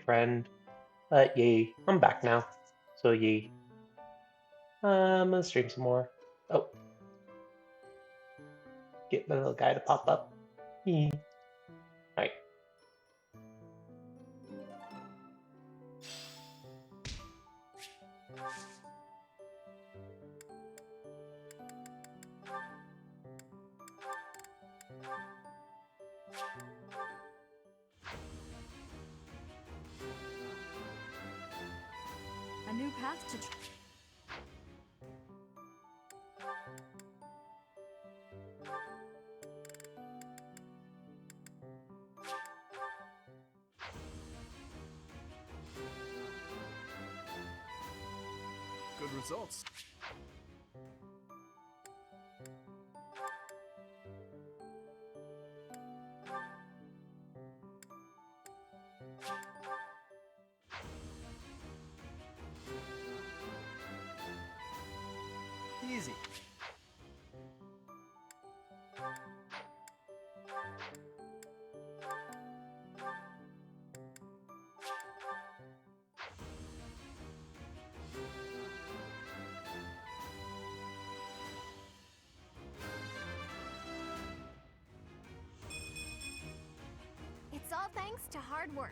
friend. Yay, I'm back now. So yay. I'm gonna stream some more. Oh, get my little guy to pop up. Alright. A new path to Good results. Easy. It's all thanks to hard work.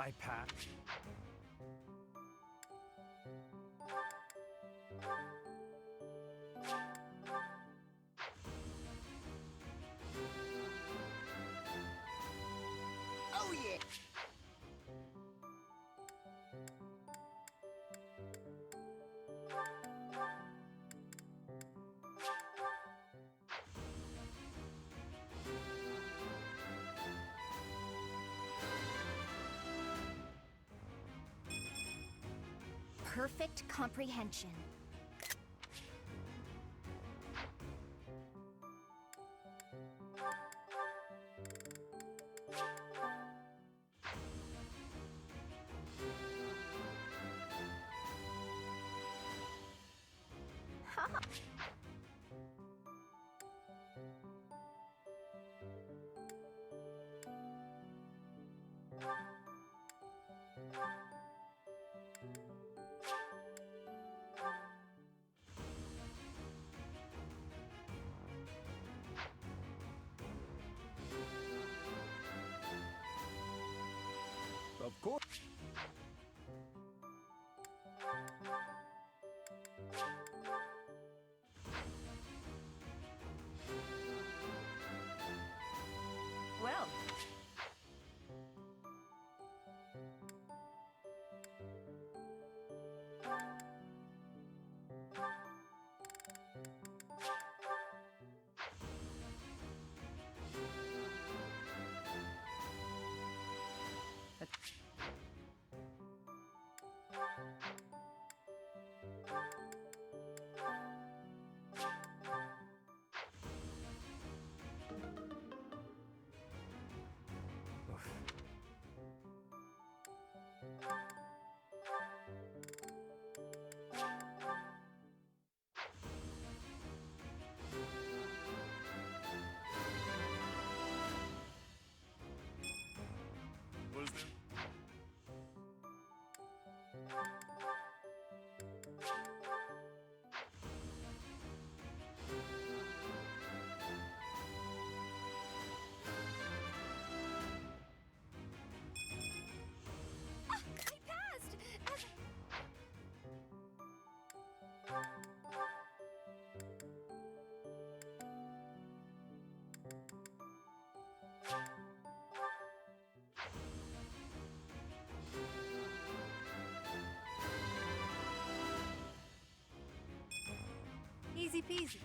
I pass. Oh yeah! Perfect comprehension. Of course. well. Was there? I passed! Easy peasy.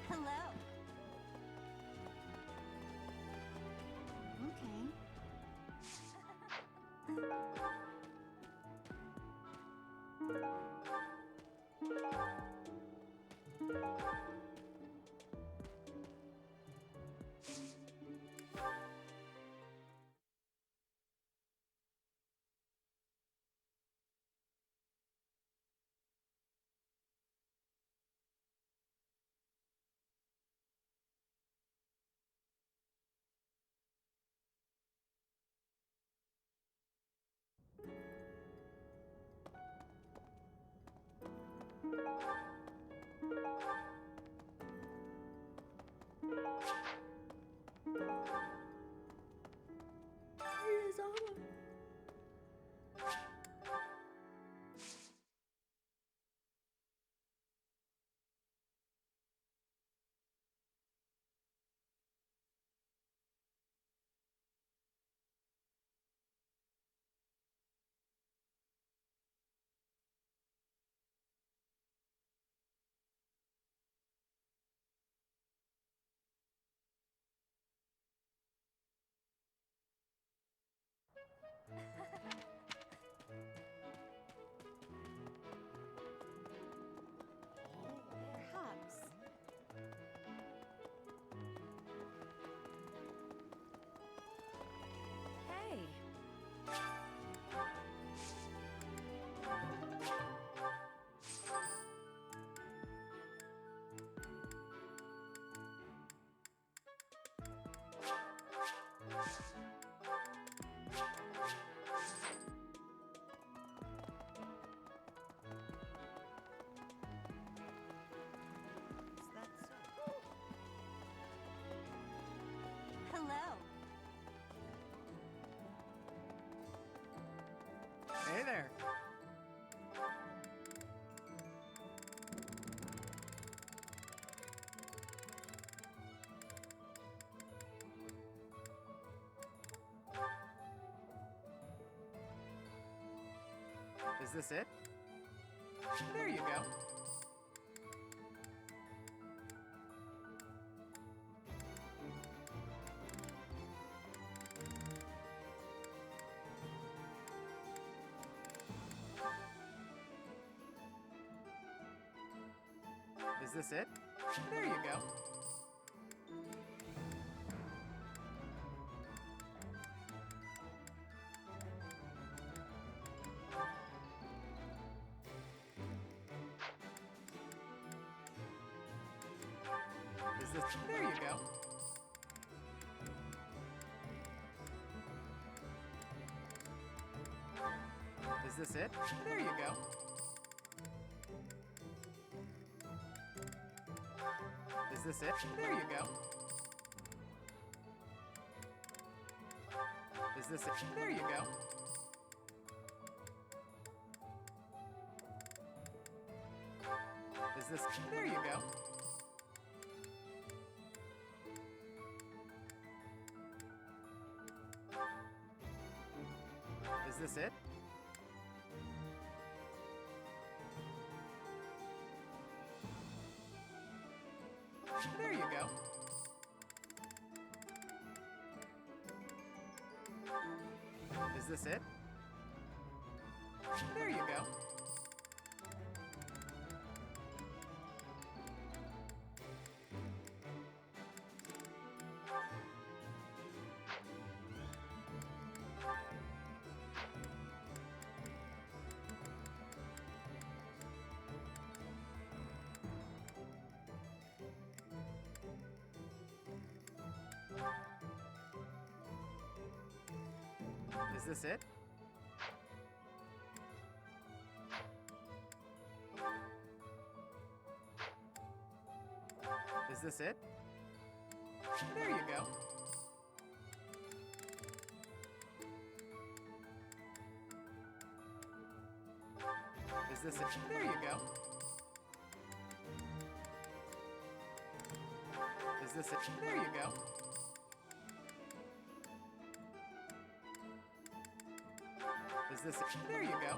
Hello. Okay. Perhaps. Hey. Is that so? Hello. Hey there. Is this it? There you go. Is this it? There you go. Is this? There you go. Is this it? There you go. Is this it? There you go. Is this it? There you go. Is this? There you go. Is this it? There you go. Is this it? There you go. Is this it? Is this it? There you go. Is this it? There you go. Is this it? There you go. Is this it? There you go.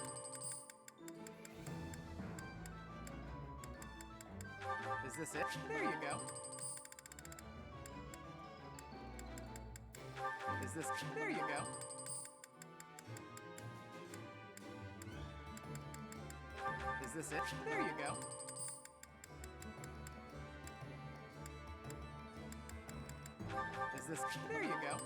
Is this it? There you go. Is this? There you go. Is this it? There you go. Is this? There you go.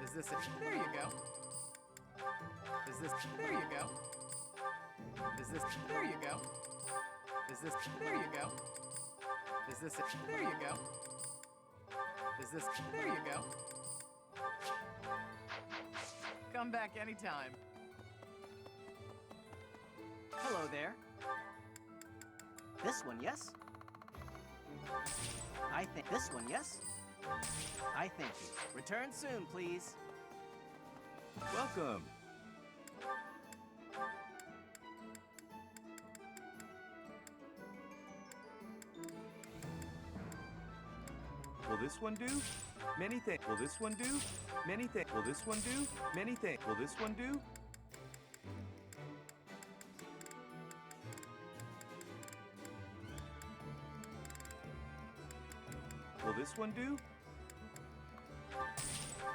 Is this it? There you go. Is this? There you go. Is this? There you go. Is this? There you go. Is this it? There you go. Is this? There you go. Come back anytime. Hello there. This one, yes? I think this one, yes? I thank you. Return soon, please. Welcome. Will this one do? Many thanks. Will this one do? Many thanks. Will this one do? Many thanks. Will this one do? Will this one do?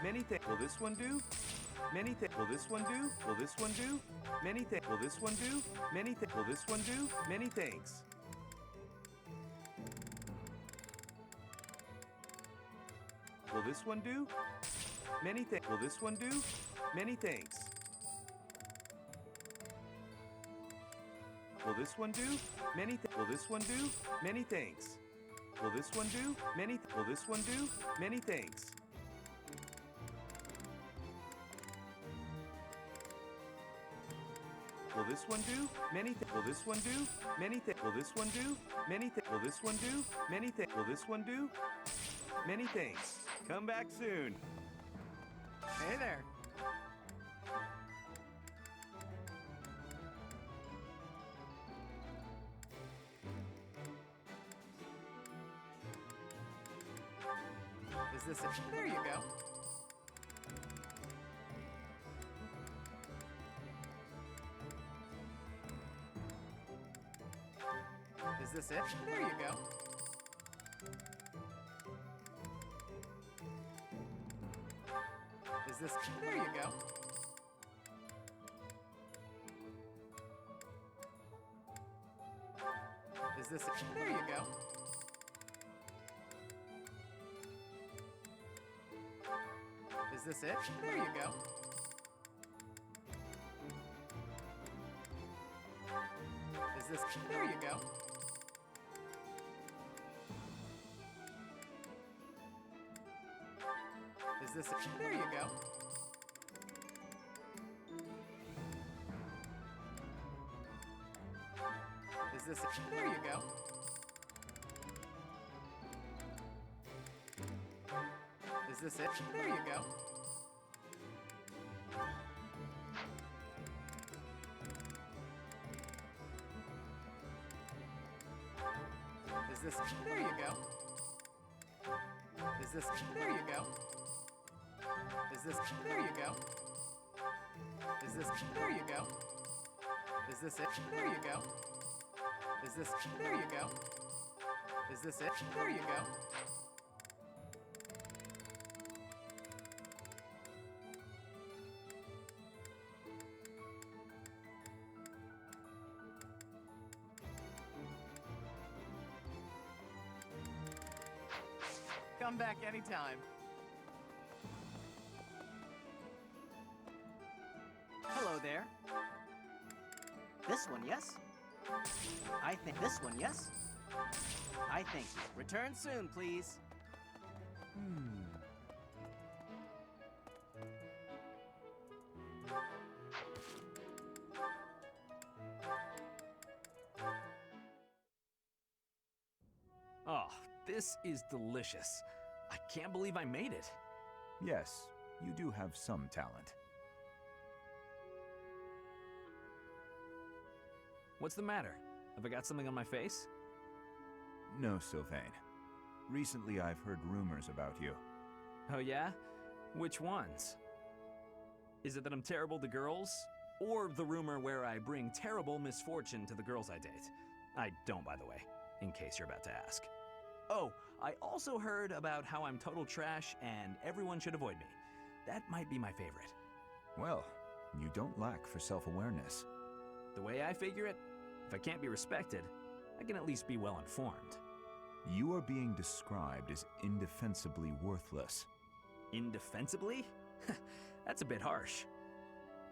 Many thanks. Will this one do? Many thanks. Will this one do? Will this one do? Many thanks. Will this one do? Many thanks. Will this one do? Many thanks. Will this one do? Many thanks. Will this one do? Many thanks. Will this one do? Many th Will this one do? Many thanks. Will this one do? Many th Will this one do? Many thanks. Will this one do? Many th Will this one do? Many th Will this one do? Many th Will this one do? Many th Will this one do? Many thanks. Come back soon. Hey there. Is this it? There you go. Is this it? There you go. Is this? There you go. Is this it? There you go. Is this it? There you go. Is this? There you go. Is this it? There you go. Is this it? There you go. Is this it? There you go. Is this? There you go. Is this? There you go. Is this? There you go. Is this? There you go. Is this it? There you go. Is this? There you go. Is this it? There you go. Come back anytime. Hello there. This one, yes? I think this one, yes? I thank you. Return soon, please. Oh, this is delicious. I can't believe I made it. Yes, you do have some talent. What's the matter? Have I got something on my face? No, Sylvain. Recently I've heard rumors about you. Oh yeah? Which ones? Is it that I'm terrible to girls? Or the rumor where I bring terrible misfortune to the girls I date? I don't, by the way, in case you're about to ask. Oh, I also heard about how I'm total trash and everyone should avoid me. That might be my favorite. Well, you don't lack for self-awareness. The way I figure it, if I can't be respected, I can at least be well informed. You are being described as indefensibly worthless. Indefensibly? That's a bit harsh.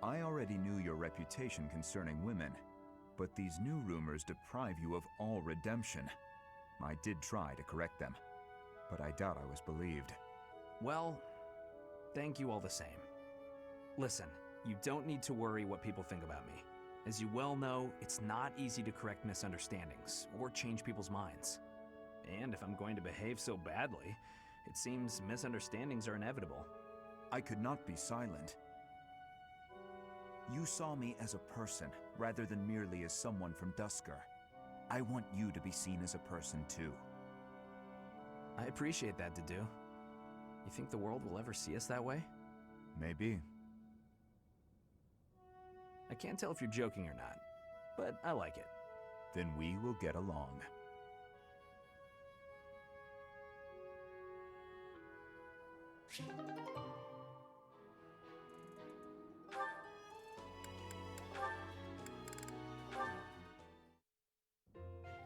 I already knew your reputation concerning women, but these new rumors deprive you of all redemption. I did try to correct them, but I doubt I was believed. Well, thank you all the same. Listen, you don't need to worry what people think about me. As you well know, it's not easy to correct misunderstandings or change people's minds. And if I'm going to behave so badly, it seems misunderstandings are inevitable. I could not be silent. You saw me as a person, rather than merely as someone from Dusker. I want you to be seen as a person too. I appreciate that, Dedu. You think the world will ever see us that way? Maybe. I can't tell if you're joking or not, but I like it. Then we will get along.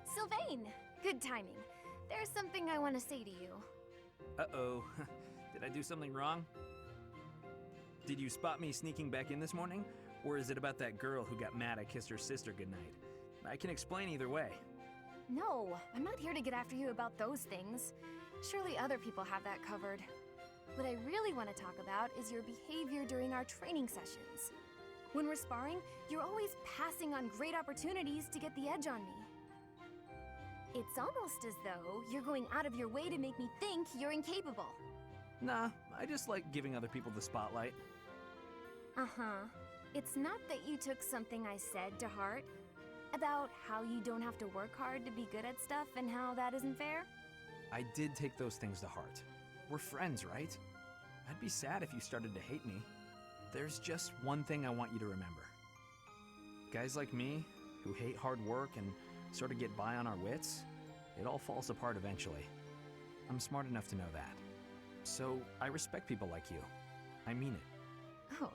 Sylvain! Good timing. There's something I want to say to you. Uh-oh. Did I do something wrong? Did you spot me sneaking back in this morning? Or is it about that girl who got mad I kissed her sister goodnight? I can explain either way. No, I'm not here to get after you about those things. Surely other people have that covered. What I really want to talk about is your behavior during our training sessions. When we're sparring, you're always passing on great opportunities to get the edge on me. It's almost as though you're going out of your way to make me think you're incapable. Nah, I just like giving other people the spotlight. Uh-huh. It's not that you took something I said to heart, about how you don't have to work hard to be good at stuff and how that isn't fair? I did take those things to heart. We're friends, right? I'd be sad if you started to hate me. There's just one thing I want you to remember. Guys like me, who hate hard work and sort of get by on our wits, it all falls apart eventually. I'm smart enough to know that. So I respect people like you. I mean it. Oh,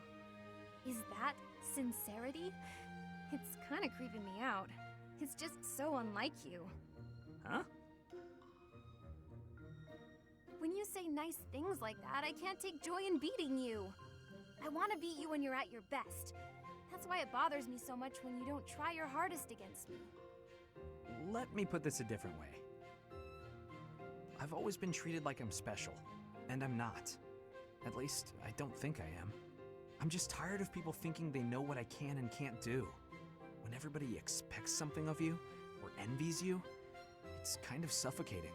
is that sincerity? It's kind of creeping me out. It's just so unlike you. Huh? When you say nice things like that, I can't take joy in beating you. I want to beat you when you're at your best. That's why it bothers me so much when you don't try your hardest against me. Let me put this a different way. I've always been treated like I'm special, and I'm not. At least, I don't think I am. I'm just tired of people thinking they know what I can and can't do. When everybody expects something of you, or envies you, it's kind of suffocating.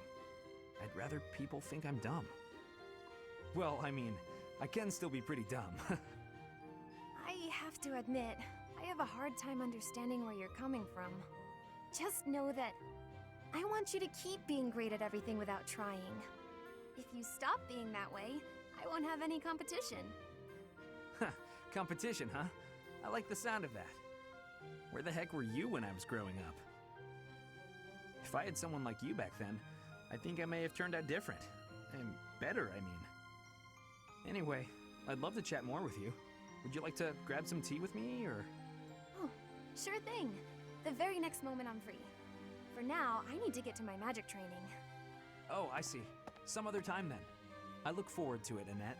I'd rather people think I'm dumb. Well, I mean, I can still be pretty dumb. I have to admit, I have a hard time understanding where you're coming from. Just know that I want you to keep being great at everything without trying. If you stop being that way, I won't have any competition. Competition, huh? I like the sound of that. Where the heck were you when I was growing up? If I had someone like you back then, I think I may have turned out different. And better, I mean. Anyway, I'd love to chat more with you. Would you like to grab some tea with me, or? Oh, sure thing. The very next moment I'm free. For now, I need to get to my magic training. Oh, I see. Some other time then. I look forward to it, Annette.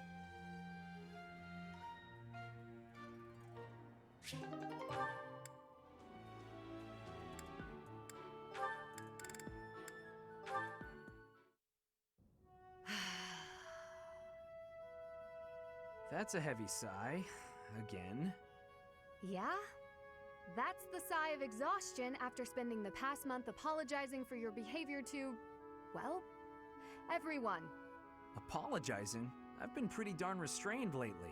That's a heavy sigh. Again. Yeah? That's the sigh of exhaustion after spending the past month apologizing for your behavior to, well, everyone. Apologizing? I've been pretty darn restrained lately.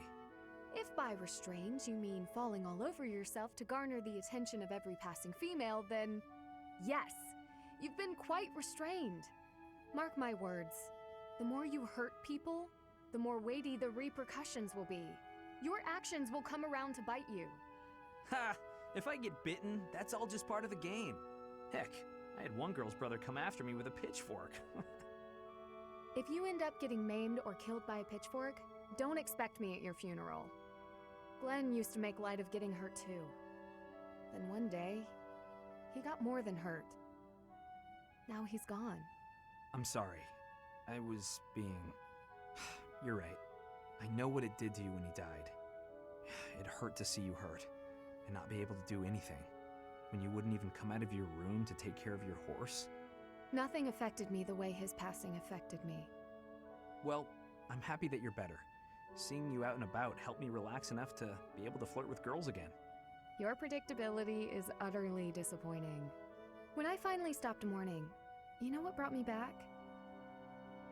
If by restrained you mean falling all over yourself to garner the attention of every passing female, then yes, you've been quite restrained. Mark my words, the more you hurt people, the more weighty the repercussions will be. Your actions will come around to bite you. Ha! If I get bitten, that's all just part of the game. Heck, I had one girl's brother come after me with a pitchfork. If you end up getting maimed or killed by a pitchfork, don't expect me at your funeral. Glenn used to make light of getting hurt too. Then one day, he got more than hurt. Now he's gone. I'm sorry. I was being... You're right. I know what it did to you when he died. It hurt to see you hurt, and not be able to do anything. When you wouldn't even come out of your room to take care of your horse. Nothing affected me the way his passing affected me. Well, I'm happy that you're better. Seeing you out and about helped me relax enough to be able to flirt with girls again. Your predictability is utterly disappointing. When I finally stopped mourning, you know what brought me back?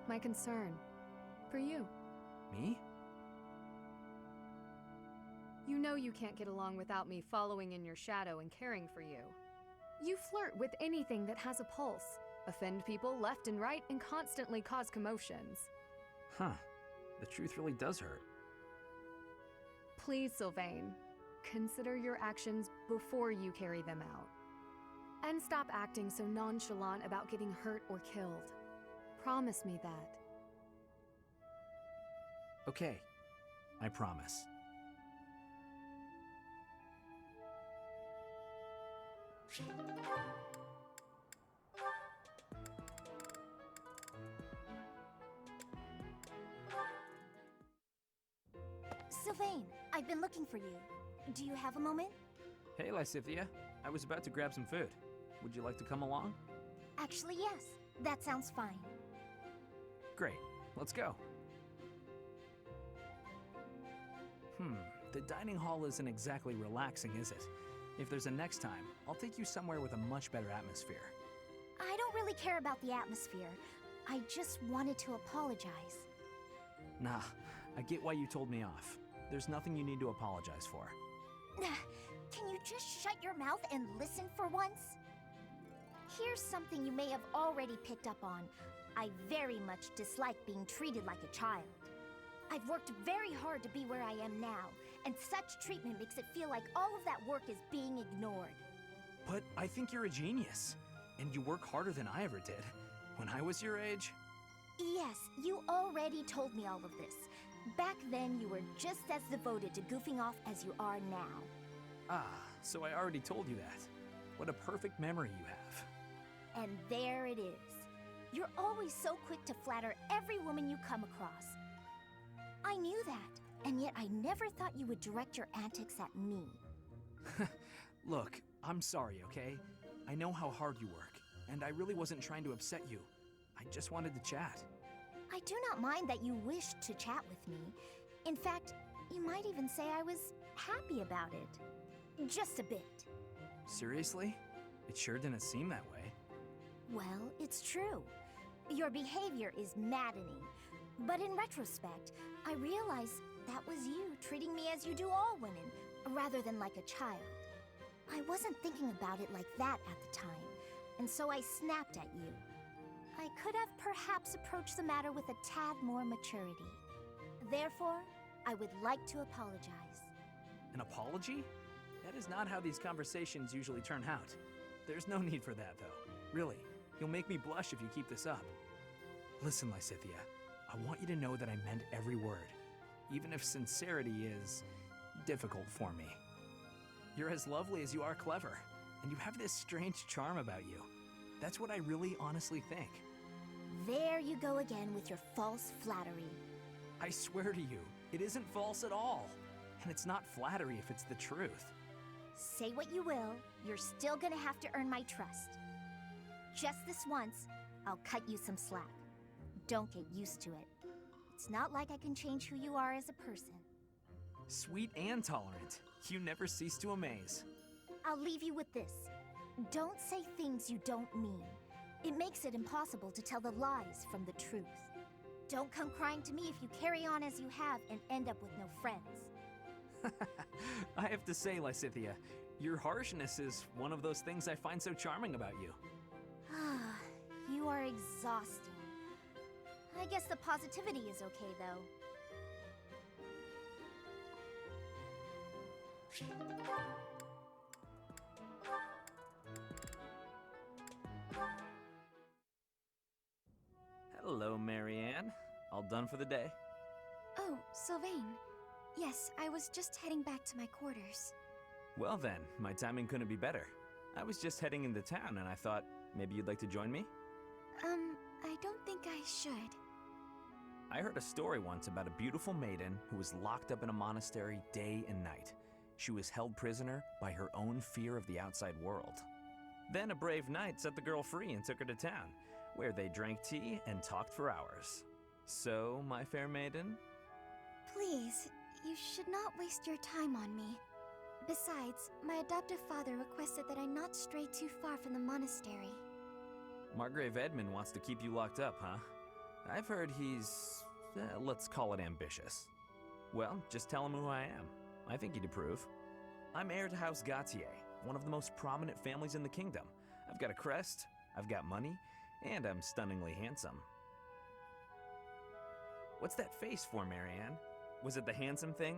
My concern. For you. Me? You know you can't get along without me following in your shadow and caring for you. You flirt with anything that has a pulse, offend people left and right, and constantly cause commotions. Huh. The truth really does hurt. Please, Sylvain, consider your actions before you carry them out. And stop acting so nonchalant about getting hurt or killed. Promise me that. Okay. I promise. Sylvain, I've been looking for you. Do you have a moment? Hey, Lysithia. I was about to grab some food. Would you like to come along? Actually, yes. That sounds fine. Great. Let's go. The dining hall isn't exactly relaxing, is it? If there's a next time, I'll take you somewhere with a much better atmosphere. I don't really care about the atmosphere. I just wanted to apologize. Nah, I get why you told me off. There's nothing you need to apologize for. Can you just shut your mouth and listen for once? Here's something you may have already picked up on. I very much dislike being treated like a child. I've worked very hard to be where I am now, and such treatment makes it feel like all of that work is being ignored. But I think you're a genius, and you work harder than I ever did. When I was your age... Yes, you already told me all of this. Back then, you were just as devoted to goofing off as you are now. Ah, so I already told you that. What a perfect memory you have. And there it is. You're always so quick to flatter every woman you come across. I knew that, and yet I never thought you would direct your antics at me. Look, I'm sorry, okay? I know how hard you work, and I really wasn't trying to upset you. I just wanted to chat. I do not mind that you wished to chat with me. In fact, you might even say I was happy about it. Just a bit. Seriously? It sure didn't seem that way. Well, it's true. Your behavior is maddening. But in retrospect, I realize that was you treating me as you do all women, rather than like a child. I wasn't thinking about it like that at the time, and so I snapped at you. I could have perhaps approached the matter with a tad more maturity. Therefore, I would like to apologize. An apology? That is not how these conversations usually turn out. There's no need for that, though. Really, you'll make me blush if you keep this up. Listen, Lysithea, I want you to know that I meant every word, even if sincerity is difficult for me. You're as lovely as you are clever, and you have this strange charm about you. That's what I really honestly think. There you go again with your false flattery. I swear to you, it isn't false at all. And it's not flattery if it's the truth. Say what you will, you're still gonna have to earn my trust. Just this once, I'll cut you some slack. Don't get used to it. It's not like I can change who you are as a person. Sweet and tolerant. You never cease to amaze. I'll leave you with this. Don't say things you don't mean. It makes it impossible to tell the lies from the truth. Don't come crying to me if you carry on as you have and end up with no friends. I have to say, Lysithea, your harshness is one of those things I find so charming about you. Ah, you are exhausting. I guess the positivity is okay, though. Hello, Marianne. All done for the day? Oh, Sylvain. Yes, I was just heading back to my quarters. Well then, my timing couldn't be better. I was just heading into town and I thought maybe you'd like to join me? I don't think I should. I heard a story once about a beautiful maiden who was locked up in a monastery day and night. She was held prisoner by her own fear of the outside world. Then a brave knight set the girl free and took her to town, where they drank tea and talked for hours. So, my fair maiden? Please, you should not waste your time on me. Besides, my adoptive father requested that I not stray too far from the monastery. Margrave Edmund wants to keep you locked up, huh? I've heard he's, let's call it ambitious. Well, just tell him who I am. I think he'd approve. I'm heir to House Gautier, one of the most prominent families in the kingdom. I've got a crest, I've got money, and I'm stunningly handsome. What's that face for, Marianne? Was it the handsome thing?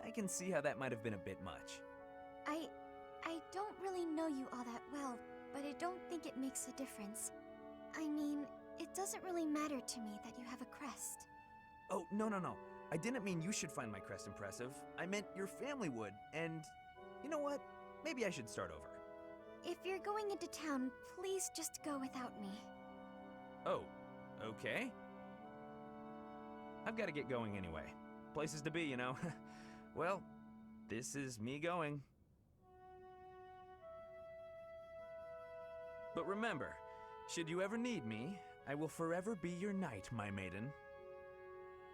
I can see how that might have been a bit much. I don't really know you all that well, but I don't think it makes a difference. I mean, it doesn't really matter to me that you have a crest. Oh, no. I didn't mean you should find my crest impressive. I meant your family would, and you know what? Maybe I should start over. If you're going into town, please just go without me. Oh, okay. I've got to get going anyway. Places to be, you know. Well, this is me going. But remember, should you ever need me, I will forever be your knight, my maiden.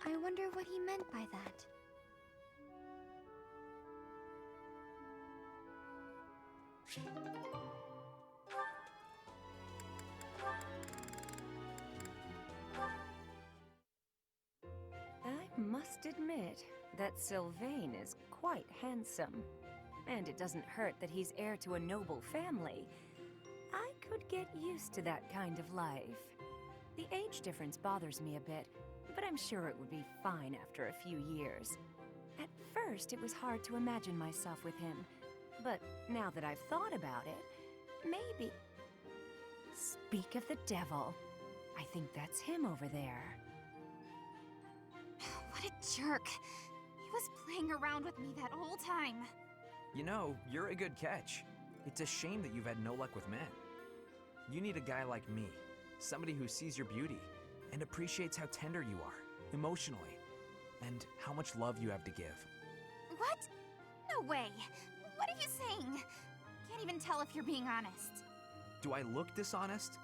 I wonder what he meant by that. I must admit that Sylvain is quite handsome. And it doesn't hurt that he's heir to a noble family. I could get used to that kind of life. The age difference bothers me a bit, but I'm sure it would be fine after a few years. At first, it was hard to imagine myself with him, but now that I've thought about it, maybe... Speak of the devil. I think that's him over there. What a jerk. He was playing around with me that whole time. You know, you're a good catch. It's a shame that you've had no luck with men. You need a guy like me, somebody who sees your beauty and appreciates how tender you are, emotionally, and how much love you have to give. What? No way. What are you saying? Can't even tell if you're being honest. Do I look dishonest?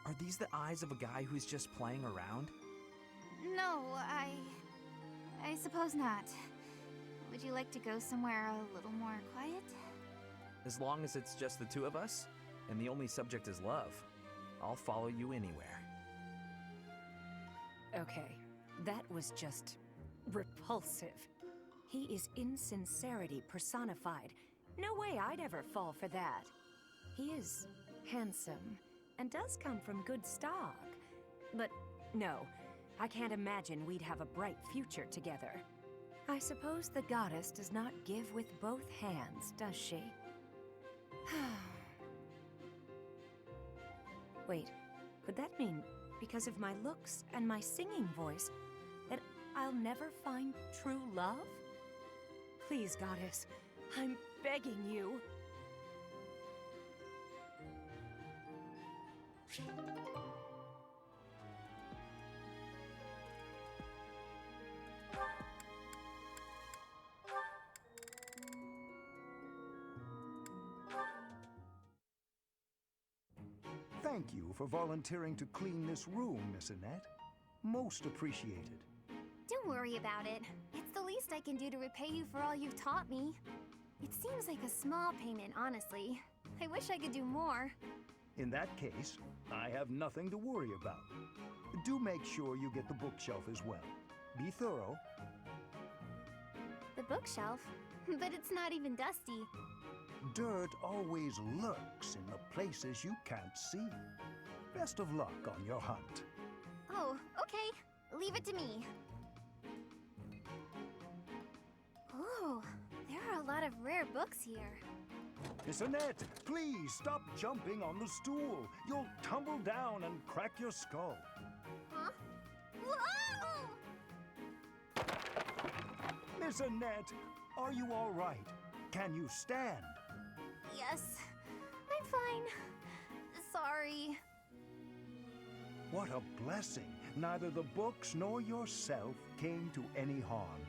Are these the eyes of a guy who's just playing around? No, I suppose not. Would you like to go somewhere a little more quiet? As long as it's just the two of us, and the only subject is love, I'll follow you anywhere. Okay, that was just repulsive. He is insincerity personified. No way I'd ever fall for that. He is handsome and does come from good stock. But no, I can't imagine we'd have a bright future together. I suppose the goddess does not give with both hands, does she? Wait, could that mean because of my looks and my singing voice that I'll never find true love? Please, goddess, I'm begging you. Thank you for volunteering to clean this room, Miss Annette. Most appreciated. Don't worry about it. It's the least I can do to repay you for all you've taught me. It seems like a small payment, honestly. I wish I could do more. In that case, I have nothing to worry about. Do make sure you get the bookshelf as well. Be thorough. The bookshelf? But it's not even dusty. Dirt always lurks in the places you can't see. Best of luck on your hunt. Oh, okay. Leave it to me. Oh, there are a lot of rare books here. Miss Annette, please stop jumping on the stool. You'll tumble down and crack your skull. Huh? Whoa! Miss Annette, are you all right? Can you stand? Yes, I'm fine. Sorry. What a blessing. Neither the books nor yourself came to any harm.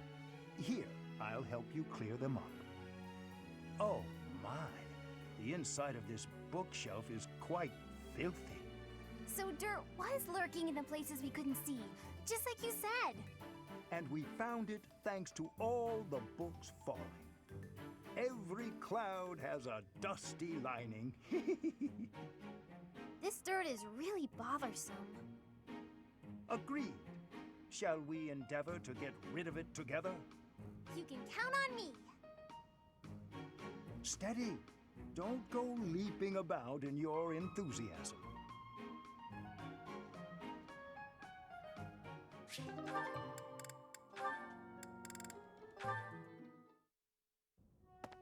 Here, I'll help you clear them up. Oh, my. The inside of this bookshelf is quite filthy. So dirt was lurking in the places we couldn't see, just like you said. And we found it thanks to all the books falling. Every cloud has a dusty lining. This dirt is really bothersome. Agreed. Shall we endeavor to get rid of it together? You can count on me. Steady. Don't go leaping about in your enthusiasm.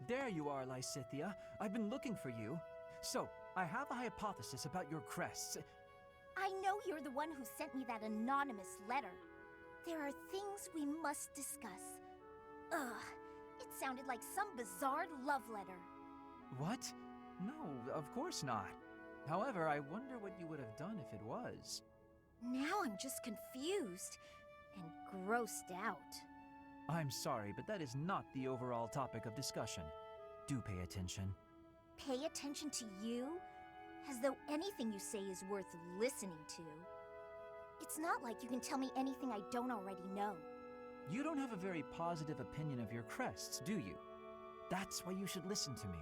There you are, Lysithia. I've been looking for you. So, I have a hypothesis about your crests. I know you're the one who sent me that anonymous letter. There are things we must discuss. Ugh, it sounded like some bizarre love letter. What? No, of course not. However, I wonder what you would have done if it was. Now I'm just confused and grossed out. I'm sorry, but that is not the overall topic of discussion. Do pay attention. Pay attention to you? As though anything you say is worth listening to. It's not like you can tell me anything I don't already know. You don't have a very positive opinion of your crests, do you? That's why you should listen to me.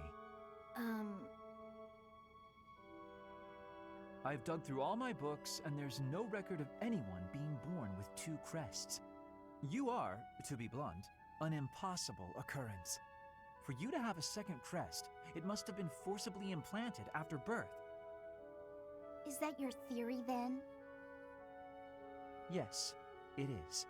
I've dug through all my books, and there's no record of anyone being born with two crests. You are, to be blunt, an impossible occurrence. For you to have a second crest, it must have been forcibly implanted after birth. Is that your theory, then? Yes, it is.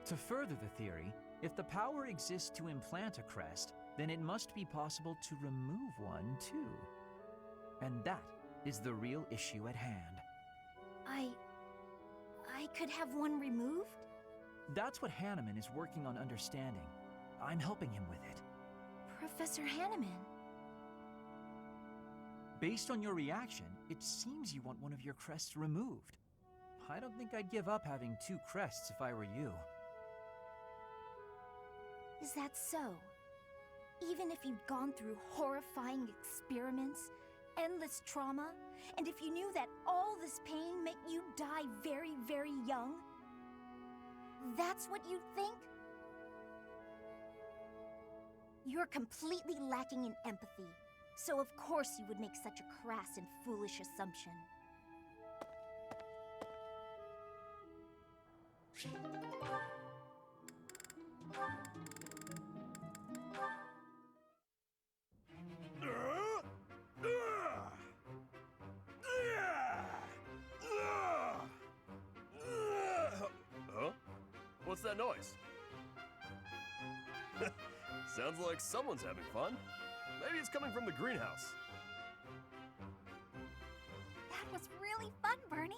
To further the theory, if the power exists to implant a crest, then it must be possible to remove one, too. And that is the real issue at hand. I could have one removed? That's what Hanneman is working on understanding. I'm helping him with it. Professor Hanneman? Based on your reaction, it seems you want one of your crests removed. I don't think I'd give up having 2 crests if I were you. Is that so? Even if you'd gone through horrifying experiments, endless trauma, and if you knew that all this pain meant you'd die very, very young? That's what you'd think? You're completely lacking in empathy, so of course you would make such a crass and foolish assumption. Huh? What's that noise? Sounds like someone's having fun. Maybe it's coming from the greenhouse. That was really fun, Bernie.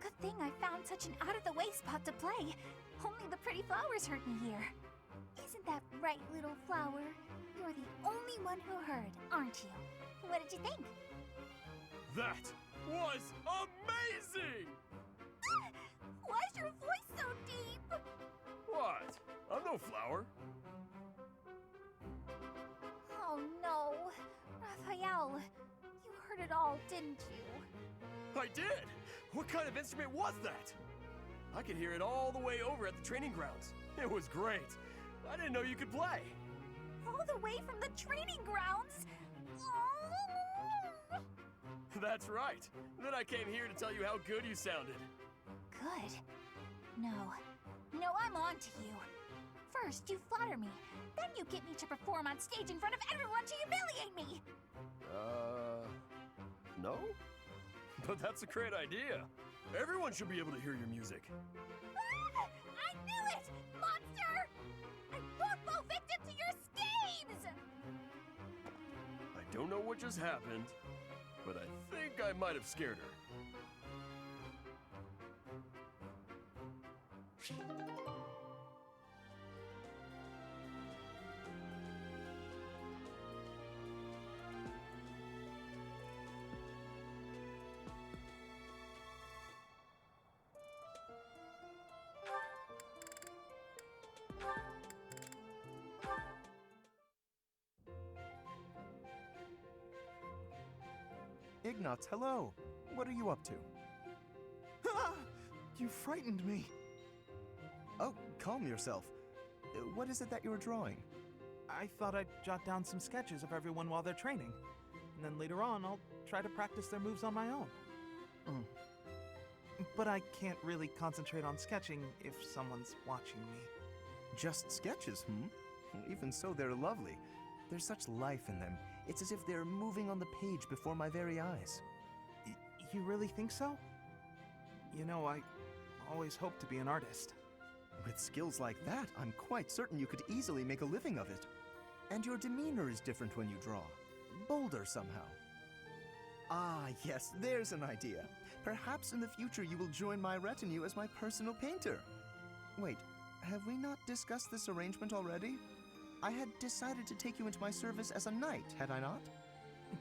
Good thing I found such an out-of-the-way spot to play. Only the pretty flowers heard me here. Isn't that right, little flower? You're the only one who heard, aren't you? What did you think? That was amazing! Why is your voice so deep? What? I'm no flower. Oh no. Raphael, you heard it all, didn't you? I did! What kind of instrument was that? I could hear it all the way over at the training grounds. It was great. I didn't know you could play. All the way from the training grounds? Oh. That's right. Then I came here to tell you how good you sounded. Good. No, I'm on to you. First, you flatter me. Then you get me to perform on stage in front of everyone to humiliate me. No? But that's a great idea. Everyone should be able to hear your music. Ah, I knew it! Monster! I won't fall victim to your schemes! I don't know what just happened, but I think I might have scared her. Ignatz, hello. What are you up to? Ah! You frightened me. Oh, calm yourself. What is it that you're drawing? I thought I'd jot down some sketches of everyone while they're training. And then later on, I'll try to practice their moves on my own. But I can't really concentrate on sketching if someone's watching me. Just sketches, Even so, they're lovely. There's such life in them. It's as if they're moving on the page before my very eyes. You really think so? You know, I always hoped to be an artist. With skills like that, I'm quite certain you could easily make a living of it. And your demeanor is different when you draw. Bolder somehow. Ah, yes, there's an idea. Perhaps in the future you will join my retinue as my personal painter. Wait, have we not discussed this arrangement already? I had decided to take you into my service as a knight, had I not?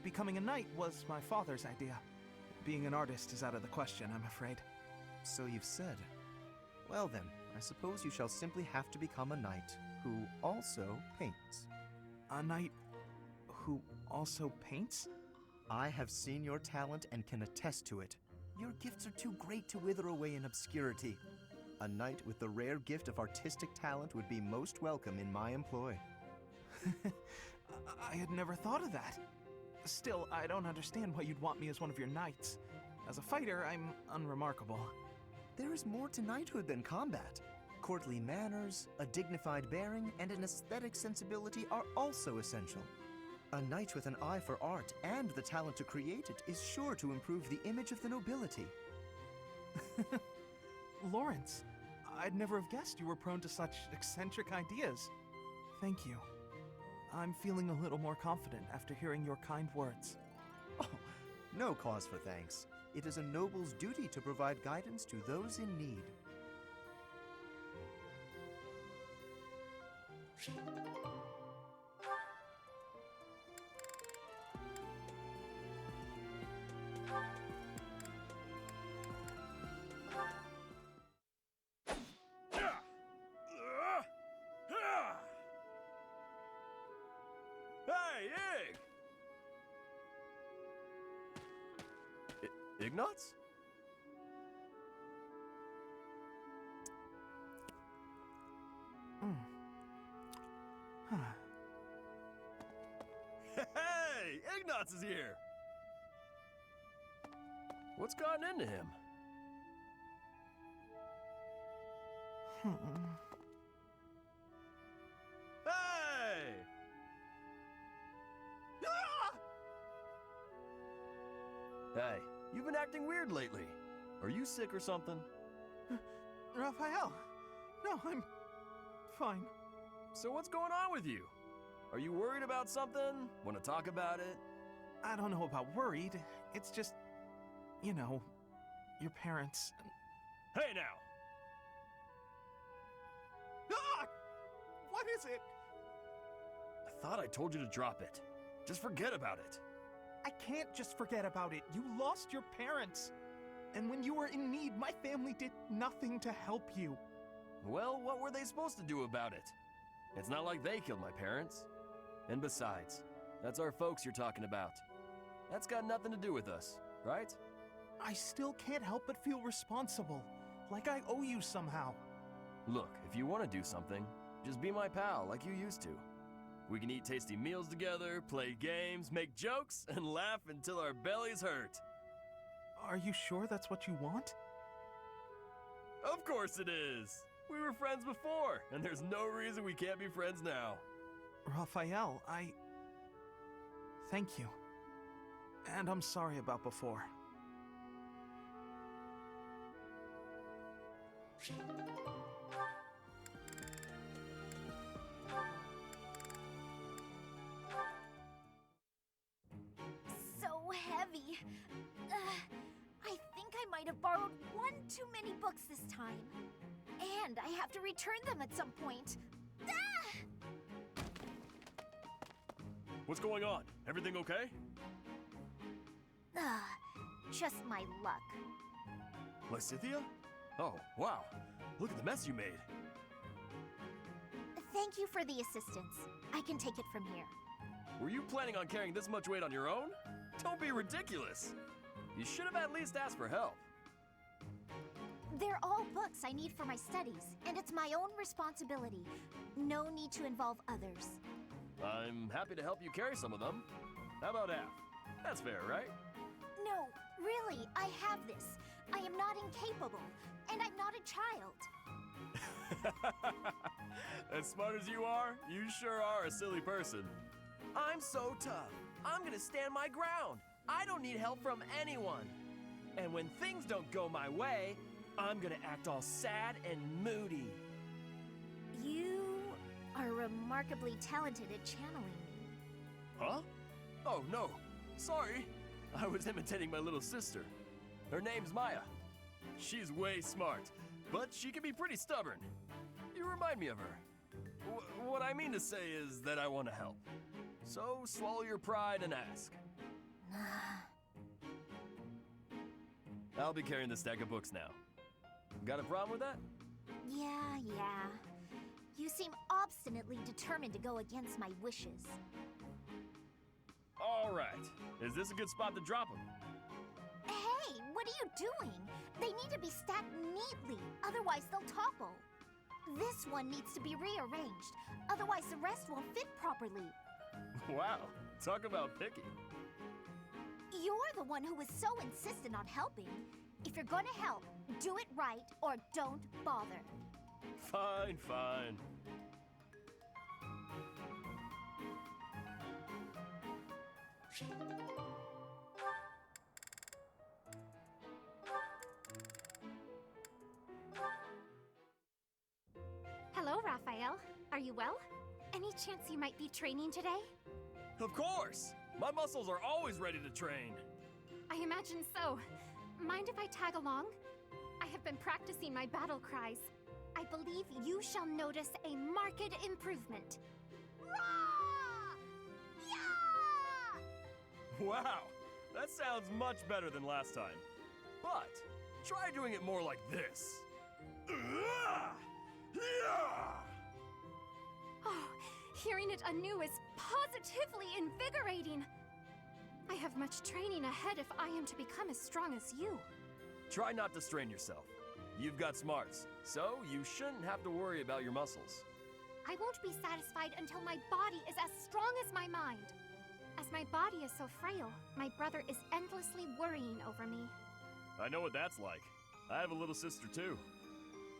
Becoming a knight was my father's idea. Being an artist is out of the question, I'm afraid. So you've said. Well then, I suppose you shall simply have to become a knight who also paints. A knight who also paints? I have seen your talent and can attest to it. Your gifts are too great to wither away in obscurity. A knight with the rare gift of artistic talent would be most welcome in my employ. I had never thought of that. Still, I don't understand why you'd want me as one of your knights. As a fighter, I'm unremarkable. There is more to knighthood than combat. Courtly manners, a dignified bearing, and an aesthetic sensibility are also essential. A knight with an eye for art and the talent to create it is sure to improve the image of the nobility. Lawrence, I'd never have guessed you were prone to such eccentric ideas. Thank you. I'm feeling a little more confident after hearing your kind words. Oh, no cause for thanks. It is a noble's duty to provide guidance to those in need. Ignatz? Hey! Ignatz is here! What's gotten into him? Hey! Ah! Hey, you've been acting weird lately. Are you sick or something? Raphael! No, I'm fine. So what's going on with you? Are you worried about something? Want to talk about it? I don't know about worried. It's just, you know, your parents. Hey now! Ah! What is it? I thought I told you to drop it. Just forget about it. I can't just forget about it. You lost your parents. And when you were in need, my family did nothing to help you. Well, what were they supposed to do about it? It's not like they killed my parents. And besides, that's our folks you're talking about. That's got nothing to do with us, right? I still can't help but feel responsible. Like I owe you somehow. Look, if you want to do something, just be my pal like you used to. We can eat tasty meals together, play games, make jokes, and laugh until our bellies hurt. Are you sure that's what you want? Of course it is! We were friends before, and there's no reason we can't be friends now. Raphael, thank you. And I'm sorry about before. So heavy. I think I might have borrowed one too many books this time. And I have to return them at some point. Ah! What's going on? Everything okay? Just my luck. Lysithia? Oh, wow. Look at the mess you made. Thank you for the assistance. I can take it from here. Were you planning on carrying this much weight on your own? Don't be ridiculous. You should have at least asked for help. They're all books I need for my studies, and it's my own responsibility. No need to involve others. I'm happy to help you carry some of them. How about half? That's fair, right? No, really, I have this. I am not incapable, and I'm not a child. As smart as you are, you sure are a silly person. I'm so tough. I'm gonna stand my ground. I don't need help from anyone. And when things don't go my way, I'm gonna act all sad and moody. You are remarkably talented at channeling me. Huh? Oh, no. Sorry. I was imitating my little sister. Her name's Maya. She's way smart, but she can be pretty stubborn. You remind me of her. What I mean to say is that I want to help. So swallow your pride and ask. I'll be carrying the stack of books now. Got a problem with that? Yeah. You seem obstinately determined to go against my wishes. All right. Is this a good spot to drop them? Hey, what are you doing? They need to be stacked neatly, otherwise they'll topple. This one needs to be rearranged, otherwise the rest won't fit properly. Wow, talk about picky. You're the one who was so insistent on helping. If you're gonna help, do it right or don't bother. Fine. Hello, Raphael. Are you well? Any chance you might be training today? Of course! My muscles are always ready to train. I imagine so. Mind if I tag along? I have been practicing my battle cries. I believe you shall notice a marked improvement. Rah! Yeah! Wow, that sounds much better than last time. But try doing it more like this. Oh, hearing it anew is positively invigorating. I have much training ahead if I am to become as strong as you. Try not to strain yourself. You've got smarts, so you shouldn't have to worry about your muscles. I won't be satisfied until my body is as strong as my mind. As my body is so frail, my brother is endlessly worrying over me. I know what that's like. I have a little sister too.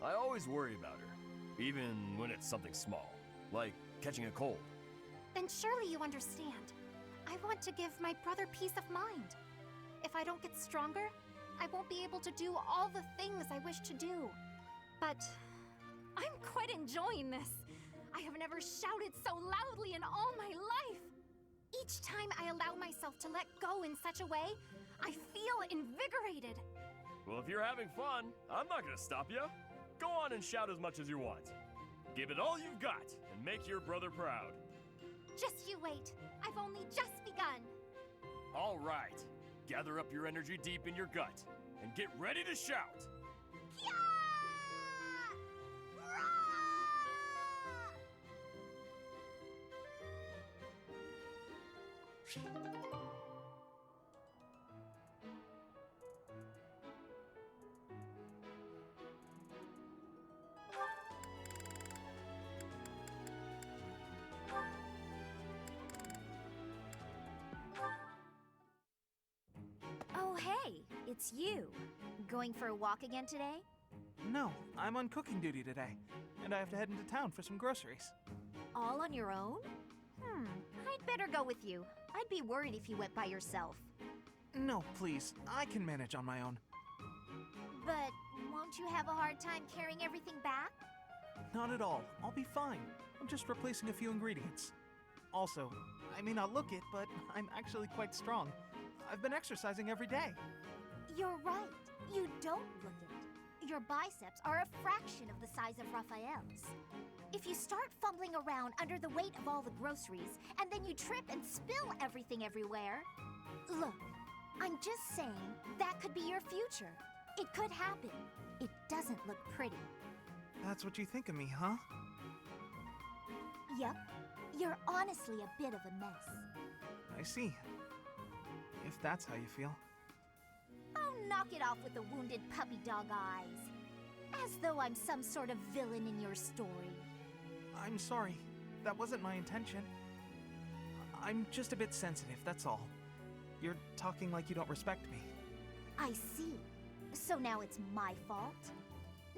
I always worry about her, even when it's something small, like catching a cold. Then surely you understand. I want to give my brother peace of mind. If I don't get stronger, I won't be able to do all the things I wish to do. But I'm quite enjoying this. I have never shouted so loudly in all my life. Each time I allow myself to let go in such a way, I feel invigorated. Well, if you're having fun, I'm not gonna stop you. Go on and shout as much as you want. Give it all you've got and make your brother proud. Just you wait. I've only just begun. All right. Gather up your energy deep in your gut and get ready to shout. Oh, hey, it's you. Going for a walk again today? No, I'm on cooking duty today, and I have to head into town for some groceries. All on your own? I'd better go with you. I'd be worried if you went by yourself. No, please, I can manage on my own. But won't you have a hard time carrying everything back? Not at all. I'll be fine. I'm just replacing a few ingredients. Also, I may not look it, but I'm actually quite strong. I've been exercising every day. You're right. You don't look it. Your biceps are a fraction of the size of Raphael's. If you start fumbling around under the weight of all the groceries, and then you trip and spill everything everywhere... Look, I'm just saying that could be your future. It could happen. It doesn't look pretty. That's what you think of me, huh? Yep. You're honestly a bit of a mess. I see. If that's how you feel. Oh, knock it off with the wounded puppy dog eyes. As though I'm some sort of villain in your story. I'm sorry. That wasn't my intention. I'm just a bit sensitive, that's all. You're talking like you don't respect me. I see. So now it's my fault?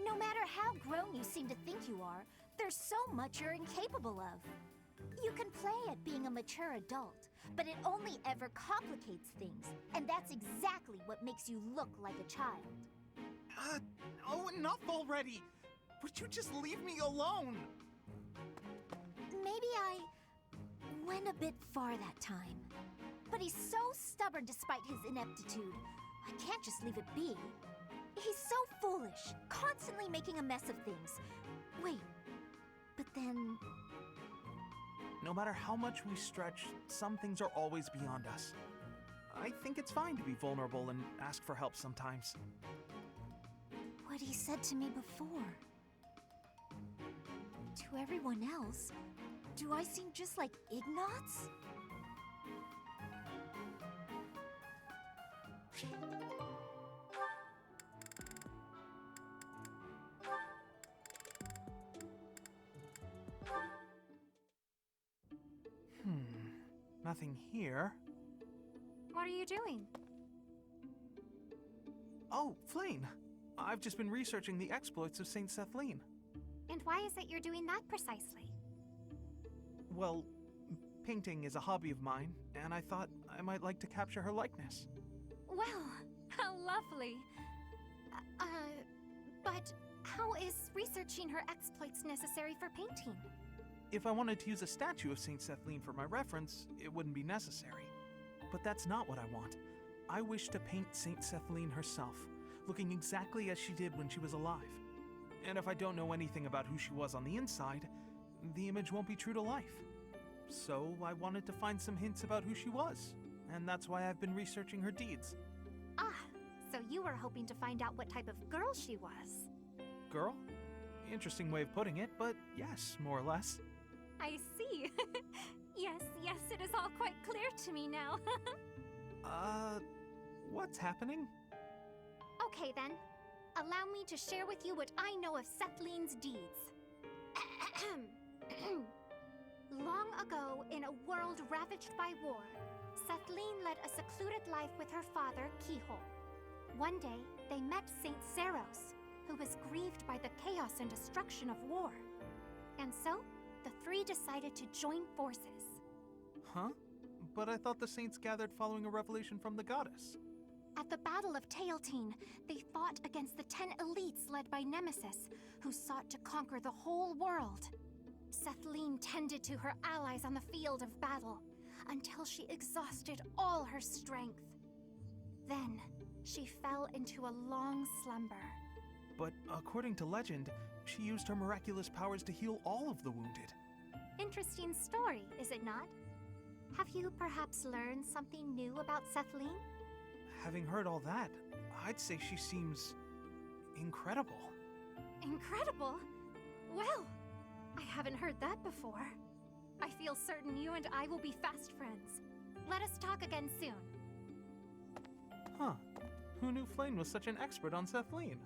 No matter how grown you seem to think you are, there's so much you're incapable of. You can play at being a mature adult, but it only ever complicates things, and that's exactly what makes you look like a child. Oh, enough already! Would you just leave me alone? Maybe I went a bit far that time. But he's so stubborn despite his ineptitude. I can't just leave it be. He's so foolish, constantly making a mess of things. Wait, but then... No matter how much we stretch, some things are always beyond us. I think it's fine to be vulnerable and ask for help sometimes. What he said to me before. To everyone else, do I seem just like Ignatz? Nothing here. What are you doing? Oh, Flayn! I've just been researching the exploits of Saint Sethlene. And why is it you're doing that precisely? Well, painting is a hobby of mine, and I thought I might like to capture her likeness. Well, how lovely. But how is researching her exploits necessary for painting? If I wanted to use a statue of Saint Sethlene for my reference, it wouldn't be necessary. But that's not what I want. I wish to paint Saint Sethlene herself, looking exactly as she did when she was alive. And if I don't know anything about who she was on the inside, the image won't be true to life. So I wanted to find some hints about who she was, and that's why I've been researching her deeds. Ah, so you were hoping to find out what type of girl she was. Girl? Interesting way of putting it, but yes, more or less. I see. Yes, it is all quite clear to me now. What's happening? Okay then. Allow me to share with you what I know of Sethleen's deeds. Long ago, in a world ravaged by war, Sethleen led a secluded life with her father, Keyhole. One day, they met Saint Zeros, who was grieved by the chaos and destruction of war. And so, the three decided to join forces. Huh? But I thought the saints gathered following a revelation from the goddess. At the Battle of Tailteen, they fought against the 10 elites led by Nemesis, who sought to conquer the whole world. Sethleen tended to her allies on the field of battle, until she exhausted all her strength. Then, she fell into a long slumber. But according to legend, she used her miraculous powers to heal all of the wounded. Interesting story, is it not? Have you perhaps learned something new about Sethleen? Having heard all that, I'd say she seems incredible. Incredible? Well, I haven't heard that before. I feel certain you and I will be fast friends. Let us talk again soon. Huh. Who knew Flame was such an expert on Sethleen?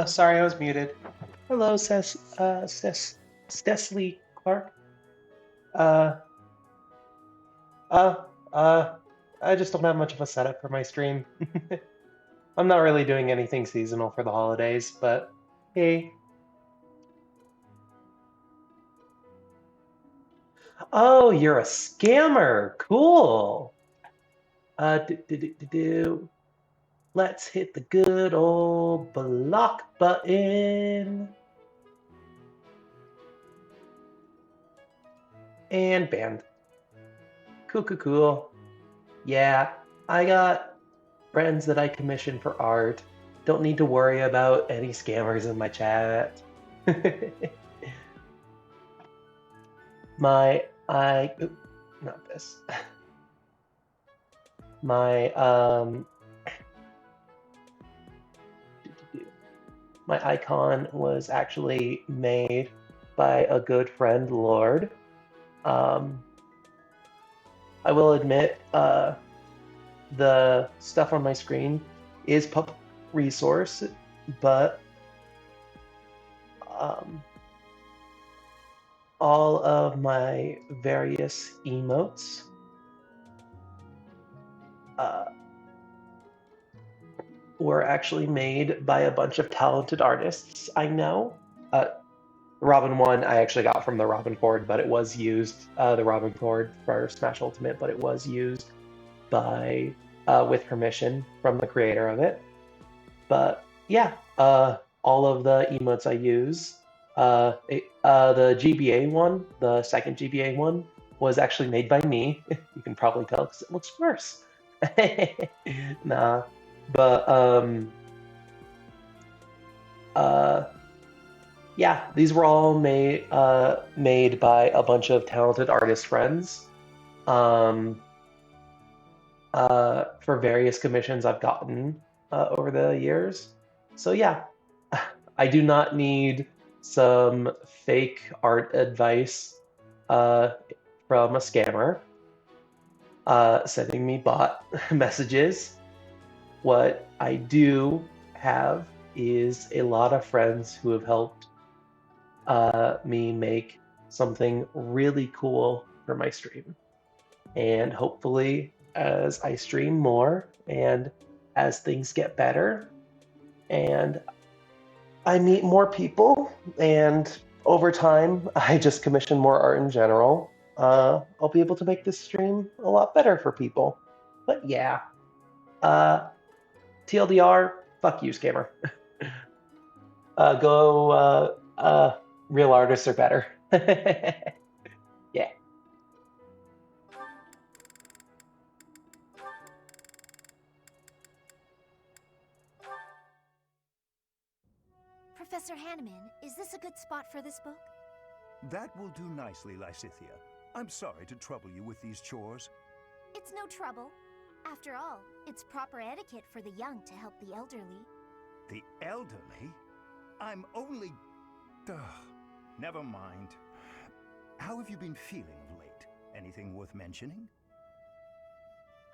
Sorry, I was muted. Hello, Cecily Clark. I just don't have much of a setup for my stream. I'm not really doing anything seasonal for the holidays, but hey. Oh, you're a scammer. Cool. Let's hit the good old block button. And banned. Cool. Yeah, I got friends that I commission for art. Don't need to worry about any scammers in my chat. Not this. My icon was actually made by a good friend, Lord. I will admit, the stuff on my screen is public resource, but all of my various emotes were actually made by a bunch of talented artists I know. Robin 1 I actually got from the Robin Chord, but it was used, the Robin Chord for Smash Ultimate, but it was used by, with permission from the creator of it. But yeah, all of the emotes I use, the GBA one, the second GBA one, was actually made by me. You can probably tell because it looks worse. Nah, but yeah, these were all made by a bunch of talented artist friends for various commissions I've gotten over the years. So yeah, I do not need some fake art advice from a scammer sending me bot messages. What I do have is a lot of friends who have helped me make something really cool for my stream. And hopefully, as I stream more and as things get better and I meet more people and over time I just commission more art in general, I'll be able to make this stream a lot better for people. But yeah, TLDR, fuck you, scammer. Real artists are better. Yeah. Professor Hanneman, is this a good spot for this book? That will do nicely, Lysithia. I'm sorry to trouble you with these chores. It's no trouble. After all, it's proper etiquette for the young to help the elderly. The elderly? I'm only... Ugh, never mind. How have you been feeling of late? Anything worth mentioning?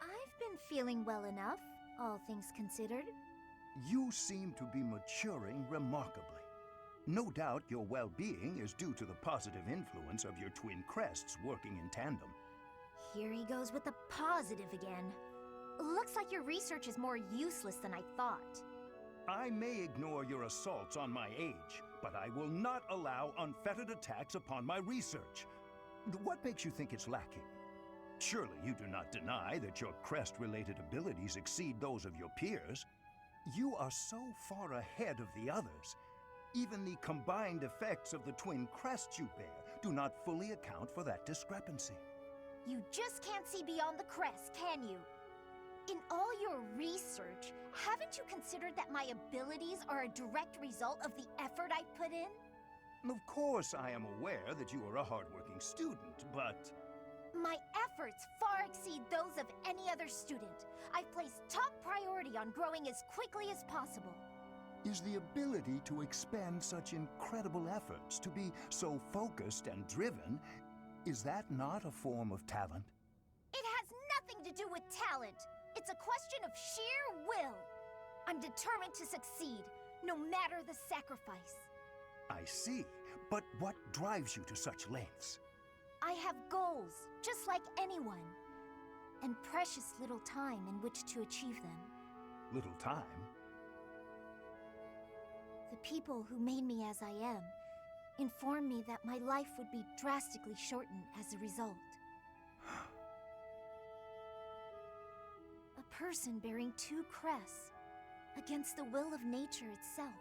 I've been feeling well enough, all things considered. You seem to be maturing remarkably. No doubt your well-being is due to the positive influence of your twin crests working in tandem. Here he goes with the positive again. Looks like your research is more useless than I thought. I may ignore your assaults on my age, but I will not allow unfettered attacks upon my research. What makes you think it's lacking? Surely you do not deny that your crest-related abilities exceed those of your peers. You are so far ahead of the others. Even the combined effects of the twin crests you bear do not fully account for that discrepancy. You just can't see beyond the crest, can you? In all your research, haven't you considered that my abilities are a direct result of the effort I've put in? Of course I am aware that you are a hardworking student, but... My efforts far exceed those of any other student. I've placed top priority on growing as quickly as possible. Is the ability to expend such incredible efforts, to be so focused and driven, is that not a form of talent? It has nothing to do with talent. It's a question of sheer will. I'm determined to succeed, no matter the sacrifice. I see, but what drives you to such lengths? I have goals, just like anyone, and precious little time in which to achieve them. Little time? The people who made me as I am informed me that my life would be drastically shortened as a result. A person bearing two crests, against the will of nature itself.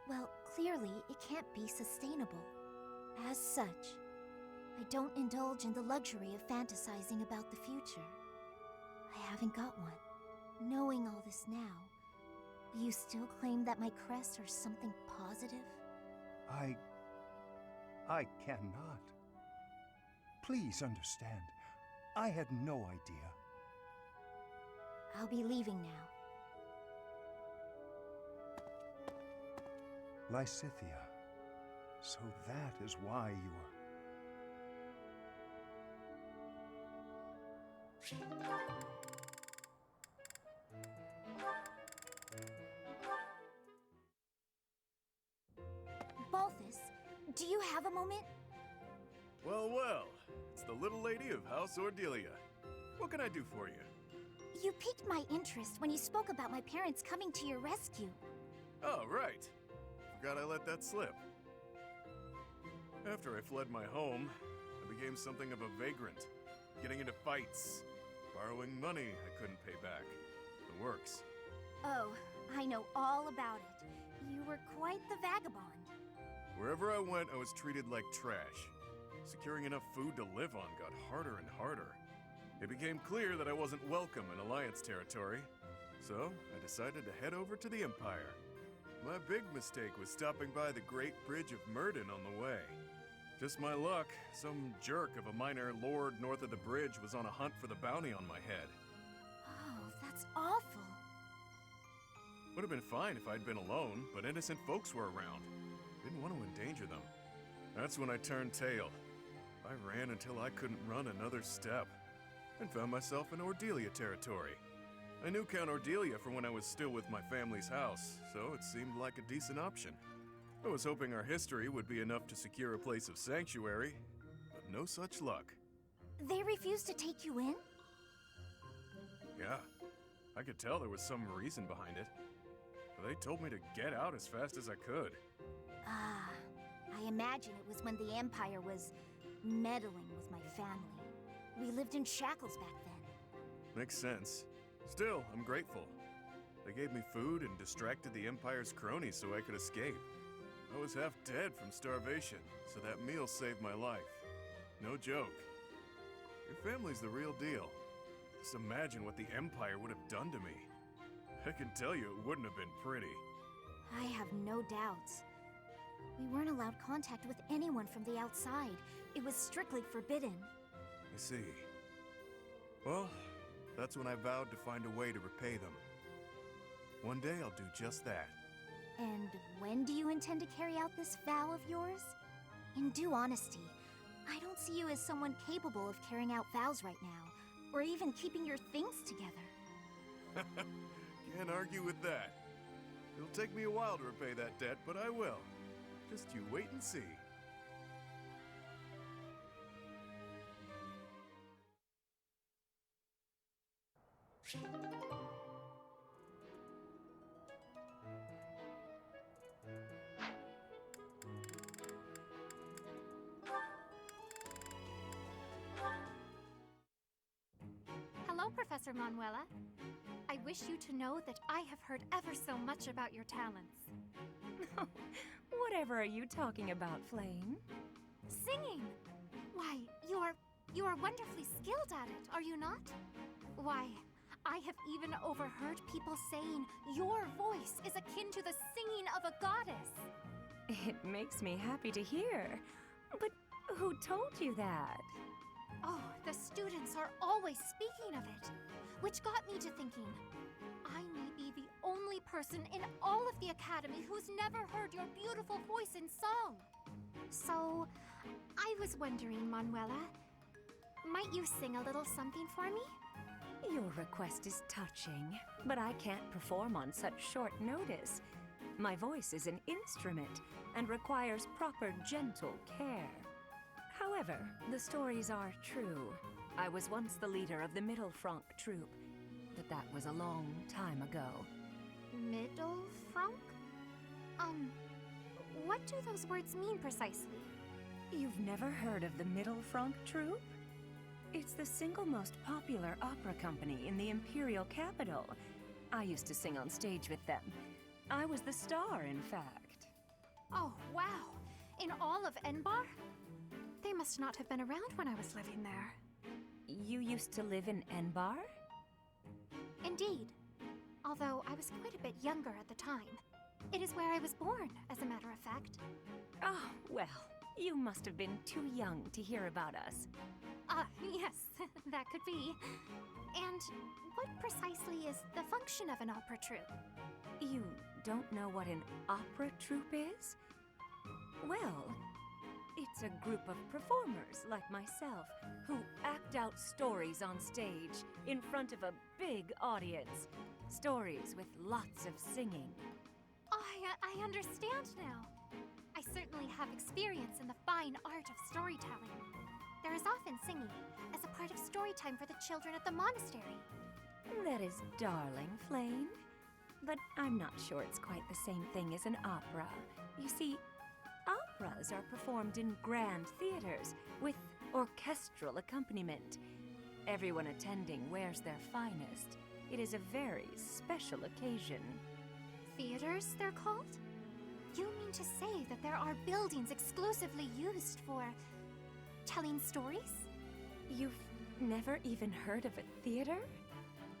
Well, clearly it can't be sustainable. As such, I don't indulge in the luxury of fantasizing about the future. I haven't got one. Knowing all this now, will you still claim that my crests are something positive? I cannot. Please understand, I had no idea. I'll be leaving now. Lysithea, so that is why you are... Balthus, do you have a moment? Well, well, it's the little lady of House Ordelia. What can I do for you? You piqued my interest when you spoke about my parents coming to your rescue. Oh, right. Forgot I let that slip. After I fled my home, I became something of a vagrant, getting into fights, borrowing money I couldn't pay back. The works. Oh, I know all about it. You were quite the vagabond. Wherever I went, I was treated like trash. Securing enough food to live on got harder and harder. It became clear that I wasn't welcome in Alliance territory, so I decided to head over to the Empire. My big mistake was stopping by the Great Bridge of Myrden on the way. Just my luck, some jerk of a minor lord north of the bridge was on a hunt for the bounty on my head. Oh, that's awful. Would have been fine if I'd been alone, but innocent folks were around. Didn't want to endanger them. That's when I turned tail. I ran until I couldn't run another step, and found myself in Ordelia territory. I knew Count Ordelia from when I was still with my family's house, so it seemed like a decent option. I was hoping our history would be enough to secure a place of sanctuary, but no such luck. They refused to take you in? Yeah, I could tell there was some reason behind it. But they told me to get out as fast as I could. Ah, I imagine it was when the Empire was meddling with my family. We lived in shackles back then. Makes sense. Still, I'm grateful. They gave me food and distracted the Empire's cronies so I could escape. I was half dead from starvation, so that meal saved my life. No joke. Your family's the real deal. Just imagine what the Empire would have done to me. I can tell you it wouldn't have been pretty. I have no doubts. We weren't allowed contact with anyone from the outside. It was strictly forbidden. I see. Well, that's when I vowed to find a way to repay them. One day I'll do just that. And when do you intend to carry out this vow of yours? In due honesty, I don't see you as someone capable of carrying out vows right now, or even keeping your things together. Can't argue with that. It'll take me a while to repay that debt, but I will. Just you wait and see. Hello, Professor Manuela. I wish you to know that I have heard ever so much about your talents. Whatever are you talking about, Flame? Singing! Why, you are wonderfully skilled at it, are you not? Why, I have even overheard people saying your voice is akin to the singing of a goddess. It makes me happy to hear. But who told you that? Oh, the students are always speaking of it, which got me to thinking, I may be the only person in all of the Academy who's never heard your beautiful voice in song. So, I was wondering, Manuela, might you sing a little something for me? Your request is touching, but I can't perform on such short notice. My voice is an instrument and requires proper gentle care. However, the stories are true. I was once the leader of the Middle Franc troupe, but that was a long time ago. Middle Franc? What do those words mean precisely? You've never heard of the Middle Franc troupe? It's the single most popular opera company in the Imperial capital. I used to sing on stage with them. I was the star, in fact. Oh, wow! In all of Enbar? They must not have been around when I was living there. You used to live in Enbar? Indeed. Although I was quite a bit younger at the time. It is where I was born, as a matter of fact. Oh, well, you must have been too young to hear about us. Yes, that could be. And what precisely is the function of an opera troupe? You don't know what an opera troupe is? Well, it's a group of performers like myself who act out stories on stage in front of a big audience. Stories with lots of singing. I understand now. I certainly have experience in the fine art of storytelling. There is often singing as a part of story time for the children at the monastery. That is darling, Flame. But I'm not sure it's quite the same thing as an opera. You see, operas are performed in grand theaters with orchestral accompaniment. Everyone attending wears their finest. It is a very special occasion. Theaters, they're called? You mean to say that there are buildings exclusively used for telling stories? You've never even heard of a theater?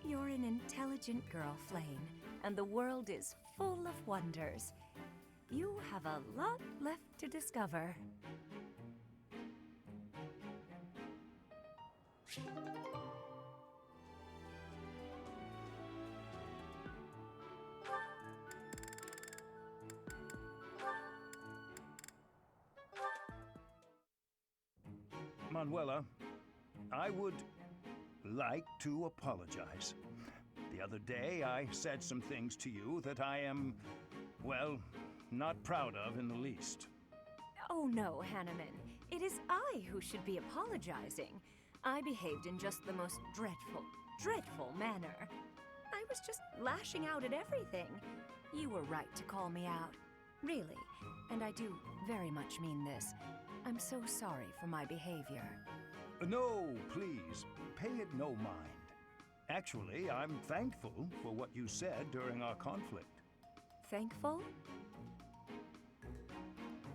You're an intelligent girl, Flame, and the world is full of wonders. You have a lot left to discover. Manuela, I would like to apologize. The other day, I said some things to you that I am, well, not proud of in the least. Oh no, Hanneman. It is I who should be apologizing. I behaved in just the most dreadful manner. I was just lashing out at everything. You were right to call me out. Really, and I do very much mean this. I'm so sorry for my behavior. No, please, pay it no mind. Actually, I'm thankful for what you said during our conflict. Thankful?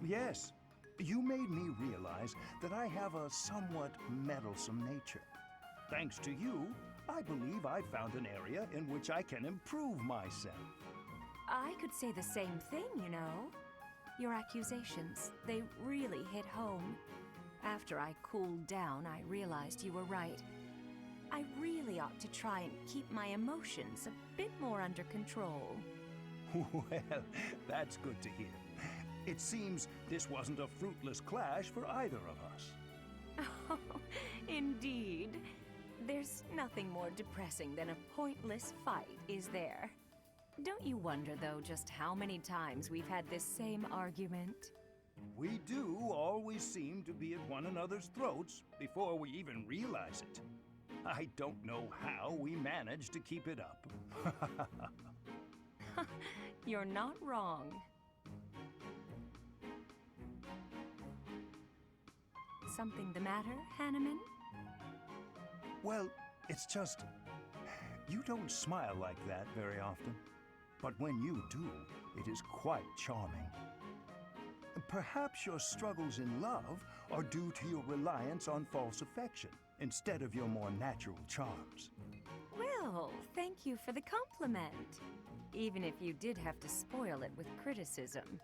Yes, you made me realize that I have a somewhat meddlesome nature. Thanks to you, I believe I found an area in which I can improve myself. I could say the same thing, you know. Your accusations, they really hit home. After I cooled down, I realized you were right. I really ought to try and keep my emotions a bit more under control. Well, that's good to hear. It seems this wasn't a fruitless clash for either of us. Oh, indeed. There's nothing more depressing than a pointless fight, is there? Don't you wonder, though, just how many times we've had this same argument? We do always seem to be at one another's throats before we even realize it. I don't know how we manage to keep it up. You're not wrong. Something the matter, Hanneman? Well, it's just... you don't smile like that very often. But when you do, it is quite charming. Perhaps your struggles in love are due to your reliance on false affection instead of your more natural charms. Well, thank you for the compliment. Even if you did have to spoil it with criticism.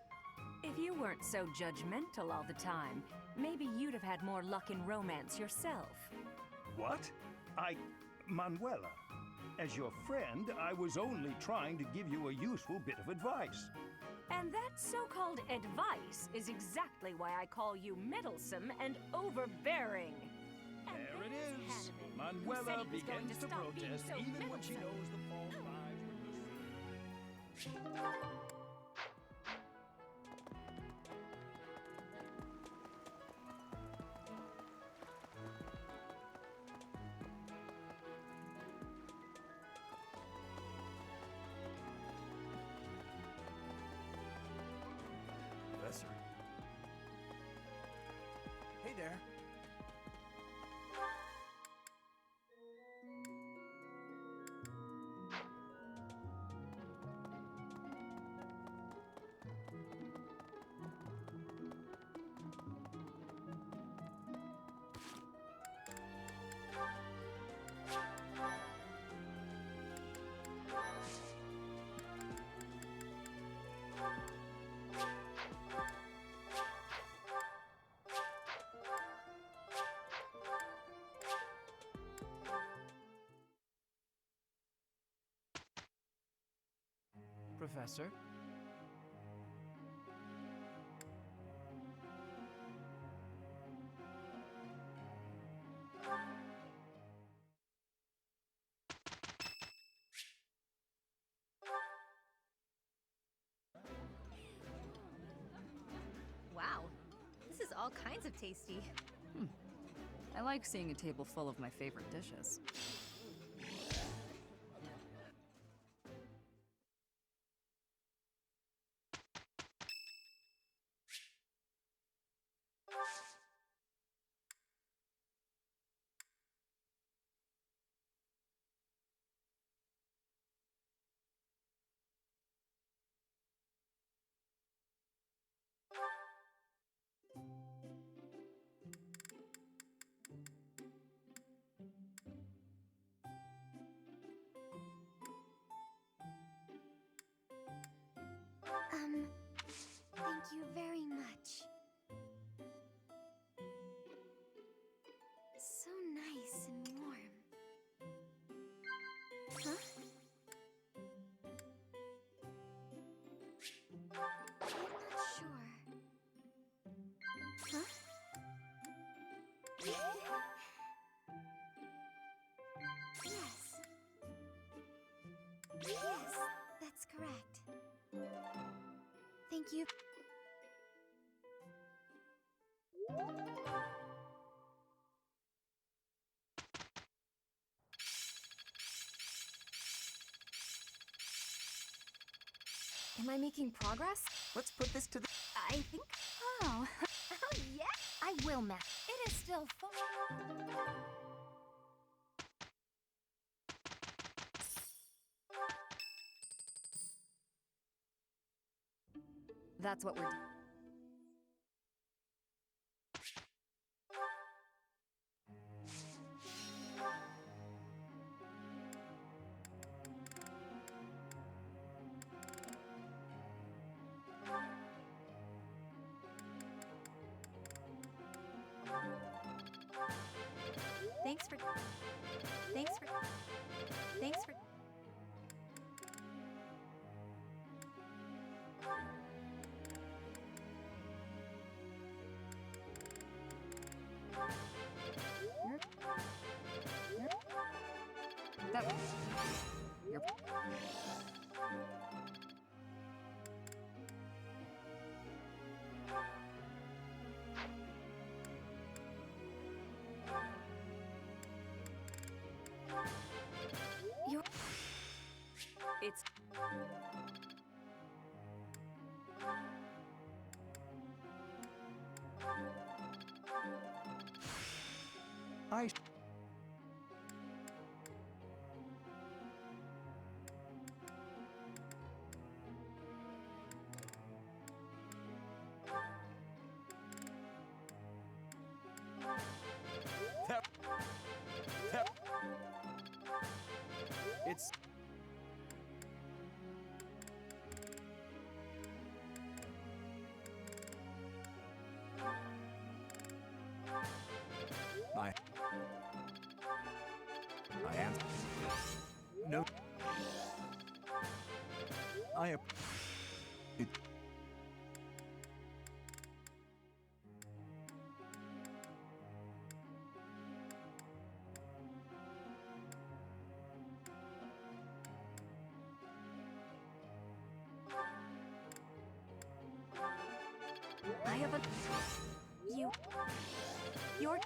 If you weren't so judgmental all the time, maybe you'd have had more luck in romance yourself. What? Manuela, as your friend, I was only trying to give you a useful bit of advice. And that so-called advice is exactly why I call you meddlesome and overbearing. And There it there's is. Hanneman, who said Manuela he was going begins to stop being protest so even when she meddlesome. knows the fault lies with the sea. Professor. Hey there. Professor? Wow, this is all kinds of tasty. I like seeing a table full of my favorite dishes. Thank you very much. So nice and warm. Huh? I'm not sure. Huh? Yes. Yes, that's correct. Thank you. Am I making progress? Let's put this to the... I think... Oh, oh yeah? I will, Matt. It is still fun. That's what we're doing. Thanks for Thanks for. That. You're. It's. I. It's. I am. No. I. It. I have a. You're. You.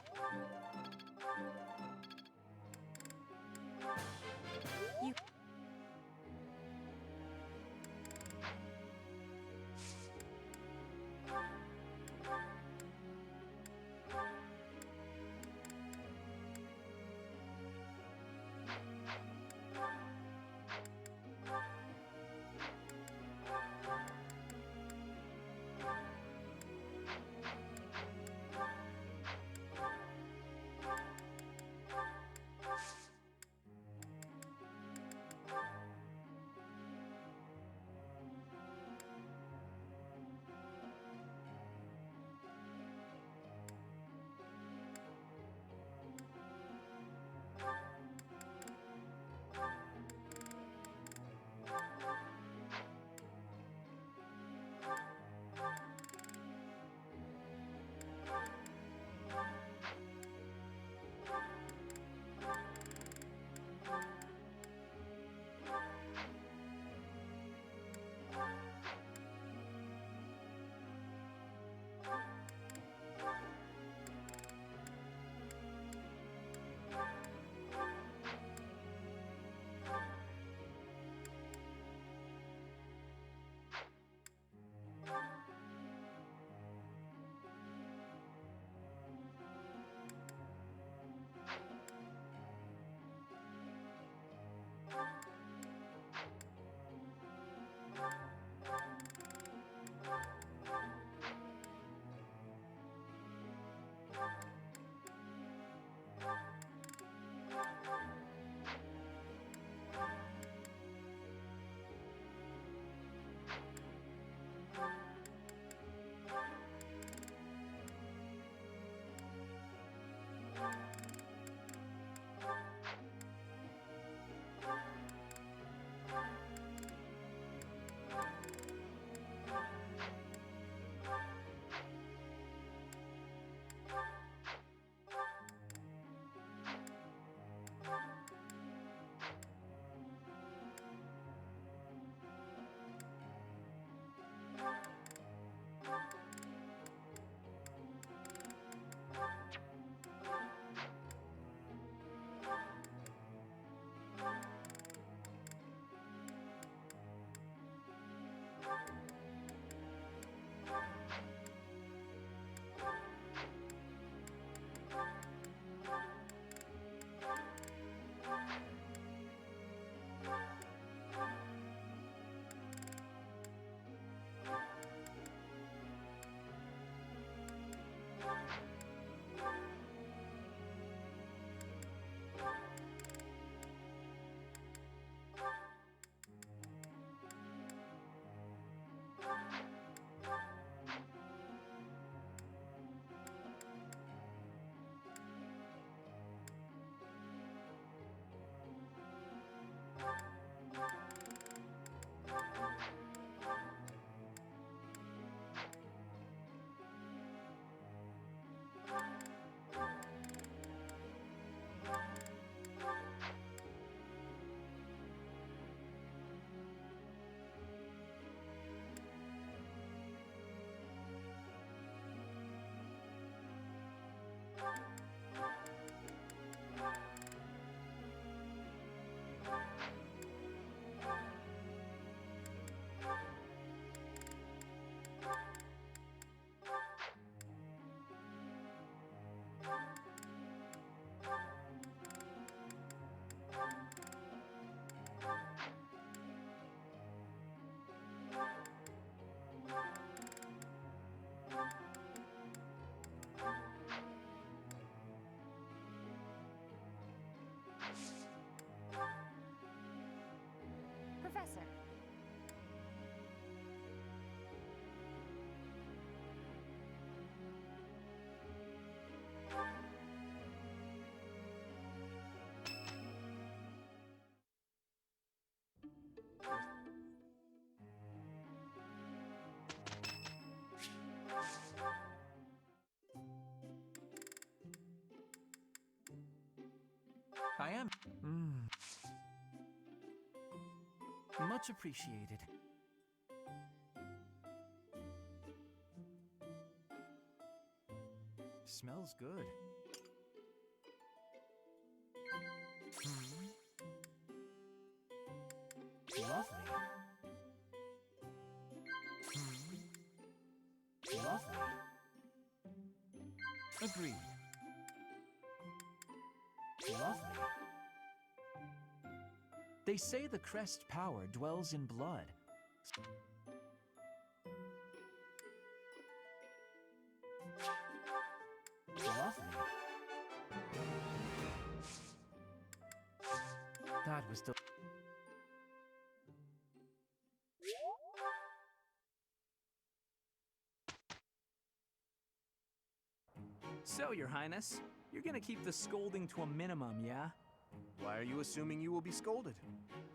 Much appreciated. Smells good. Lovely. Lovely. Agreed. Lovely. They say the crest power dwells in blood. Lovely. That was So, Your Highness, you're gonna keep the scolding to a minimum, yeah? Why are you assuming you will be scolded?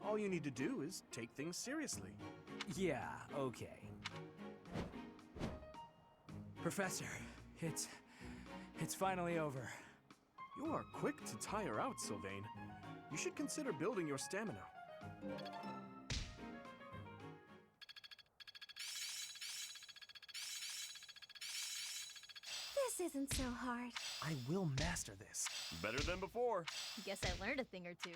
All you need to do is take things seriously. Yeah, okay. Professor, it's finally over. You are quick to tire out, Sylvain. You should consider building your stamina. This isn't so hard. I will master this. Better than before. Guess I learned a thing or two.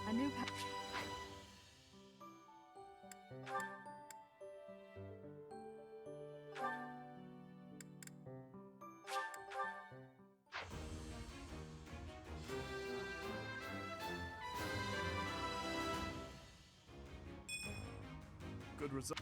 A new Good result.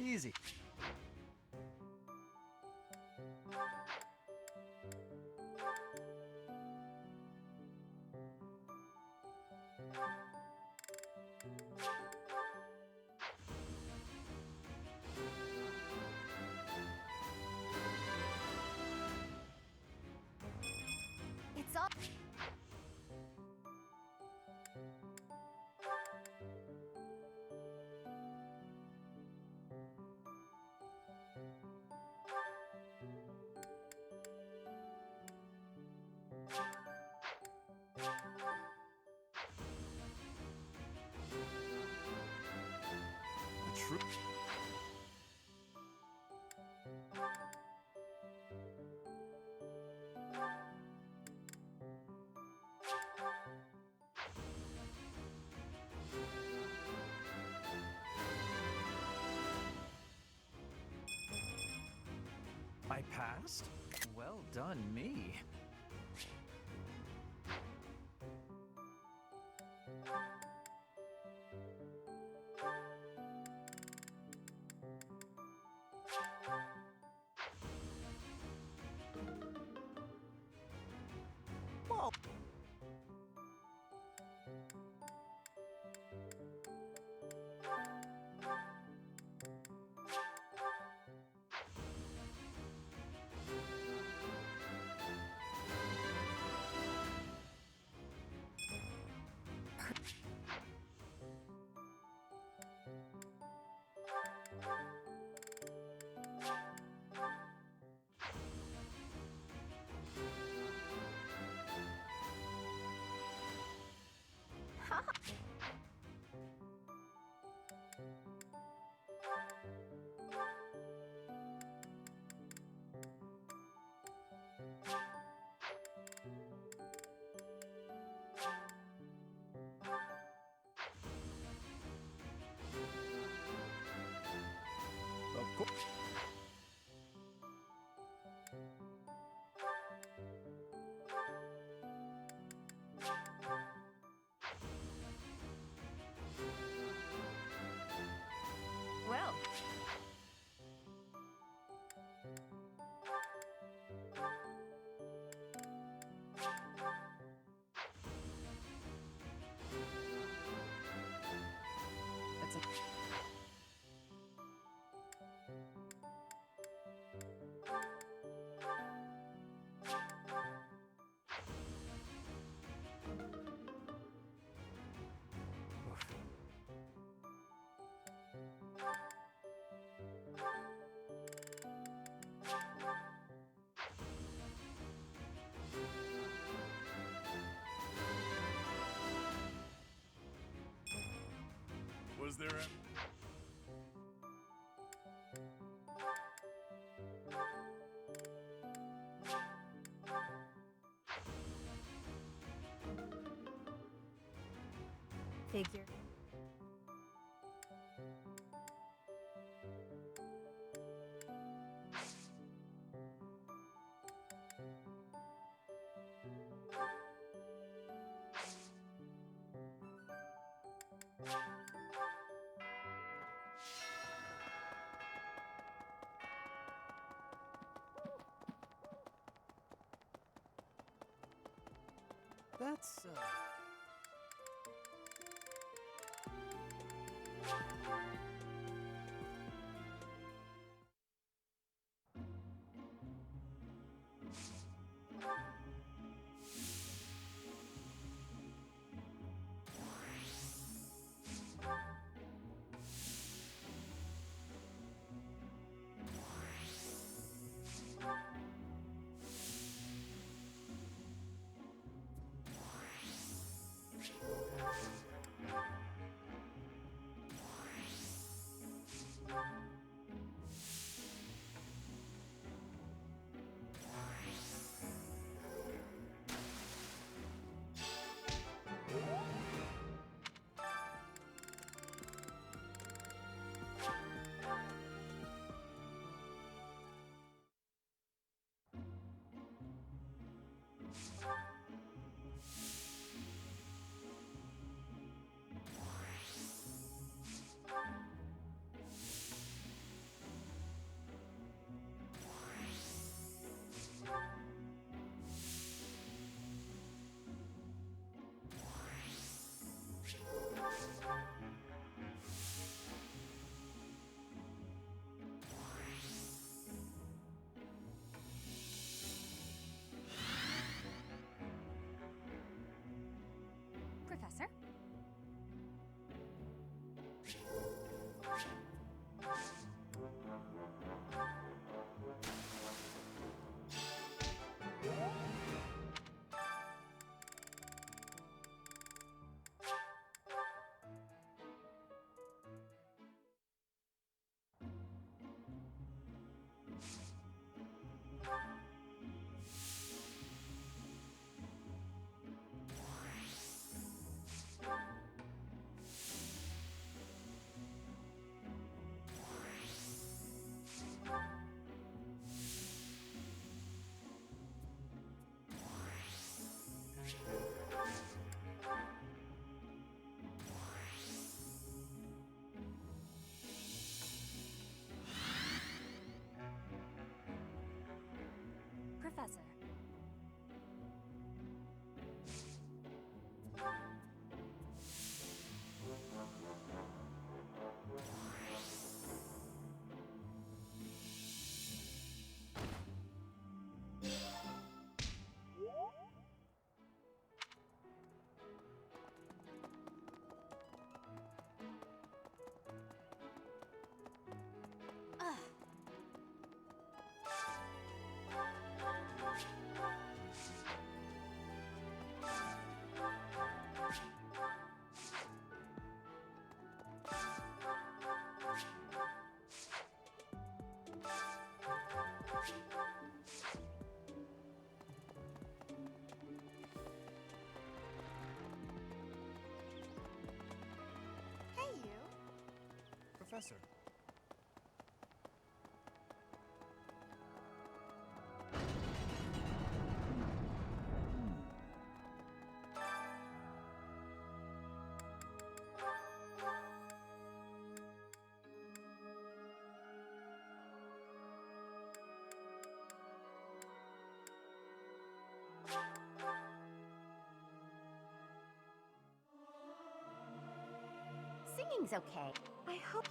Easy. It's all. True. I passed? Well done, me. Whoa. Of course. there a... Figure. That's, Professor? Professor. Hey, you. Professor. Singing's okay. I hope...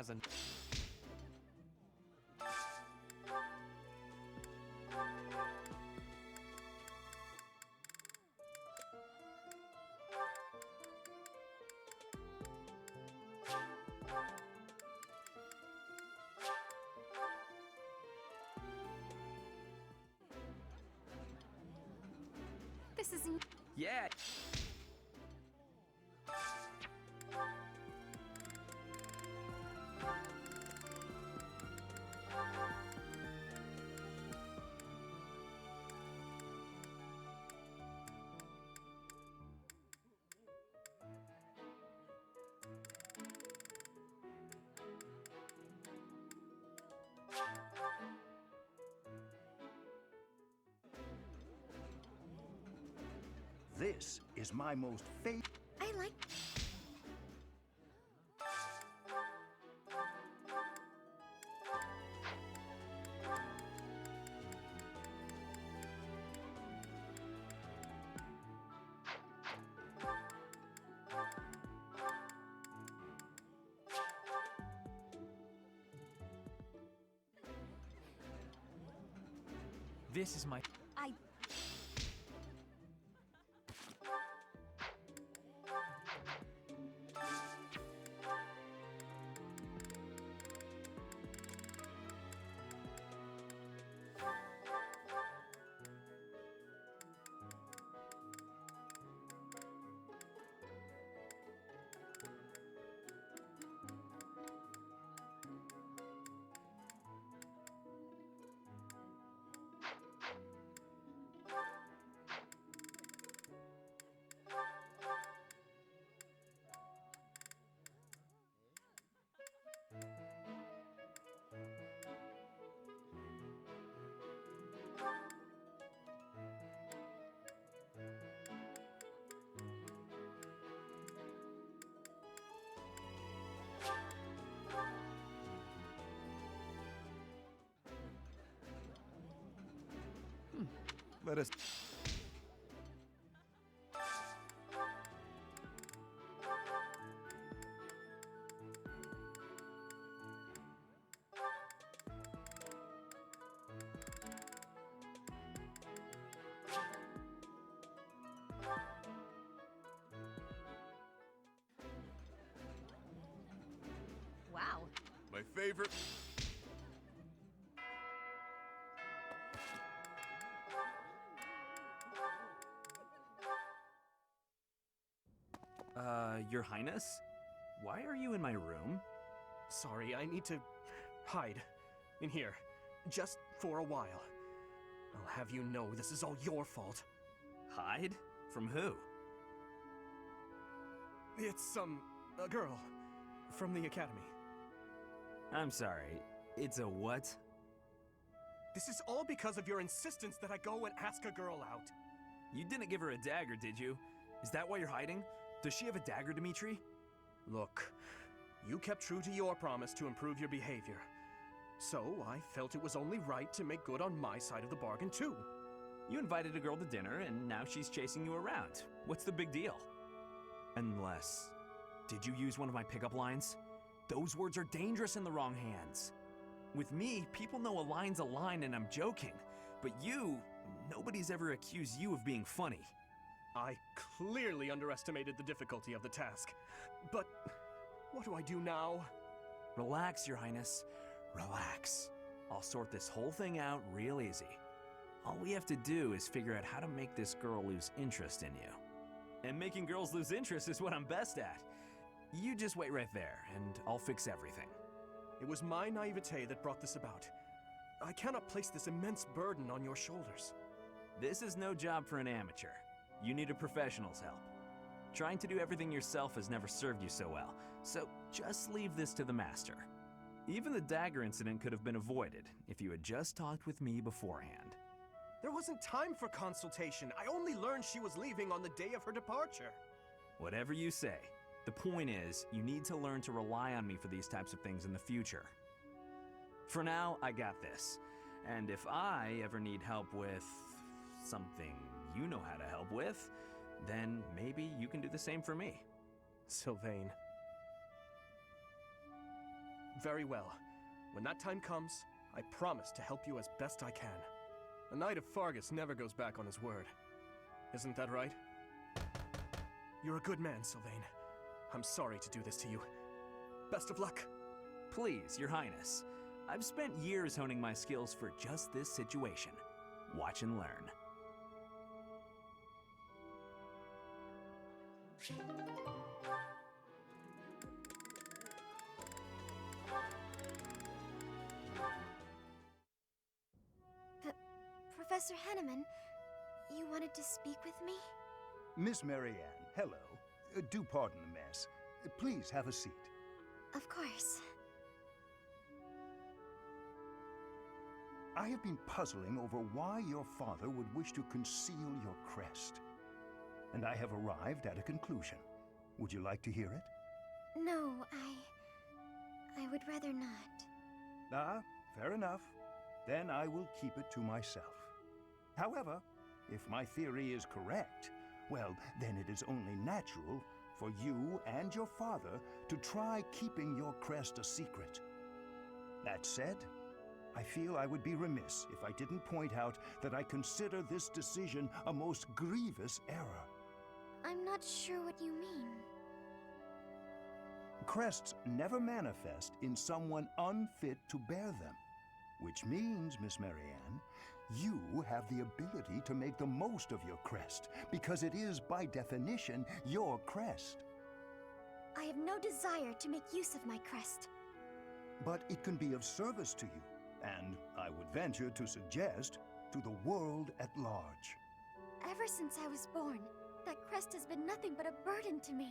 has a... This isn't. Yeah. This is my most favorite. I like. This is my. I. Let us. Wow. My favorite... Your Highness? Why are you in my room? Sorry, I need to hide in here, just for a while. I'll have you know this is all your fault. Hide? From who? It's a girl from the academy. I'm sorry, it's a what? This is all because of your insistence that I go and ask a girl out. You didn't give her a dagger, did you? Is that why you're hiding? Does she have a dagger, Dimitri? Look, you kept true to your promise to improve your behavior. So I felt it was only right to make good on my side of the bargain too. You invited a girl to dinner, and now she's chasing you around. What's the big deal? Unless... Did you use one of my pickup lines? Those words are dangerous in the wrong hands. With me, people know a line's a line and I'm joking. But you, nobody's ever accused you of being funny. I clearly underestimated the difficulty of the task. But what do I do now? Relax, Your Highness. Relax. I'll sort this whole thing out real easy. All we have to do is figure out how to make this girl lose interest in you. And making girls lose interest is what I'm best at. You just wait right there, and I'll fix everything. It was my naivete that brought this about. I cannot place this immense burden on your shoulders. This is no job for an amateur. You need a professional's help. Trying to do everything yourself has never served you so well, so just leave this to the master. Even the dagger incident could have been avoided if you had just talked with me beforehand. There wasn't time for consultation. I only learned she was leaving on the day of her departure. Whatever you say. The point is, you need to learn to rely on me for these types of things in the future. For now, I got this. And if I ever need help with something you know how to help with, then maybe you can do the same for me. Sylvain. Very well. When that time comes, I promise to help you as best I can. A Knight of Fargus never goes back on his word. Isn't that right? You're a good man, Sylvain. I'm sorry to do this to you. Best of luck. Please, Your Highness. I've spent years honing my skills for just this situation. Watch and learn. Professor Henneman, you wanted to speak with me? Miss Marianne, hello. Do pardon the mess. Please have a seat. Of course. I have been puzzling over why your father would wish to conceal your crest. And I have arrived at a conclusion. Would you like to hear it? No, I would rather not. Ah, fair enough. Then I will keep it to myself. However, if my theory is correct, well, then it is only natural for you and your father to try keeping your crest a secret. That said, I feel I would be remiss if I didn't point out that I consider this decision a most grievous error. I'm not sure what you mean. Crests never manifest in someone unfit to bear them, which means, Miss Marianne, you have the ability to make the most of your crest, because it is, by definition, your crest. I have no desire to make use of my crest. But it can be of service to you, and I would venture to suggest, to the world at large. Ever since I was born, that crest has been nothing but a burden to me.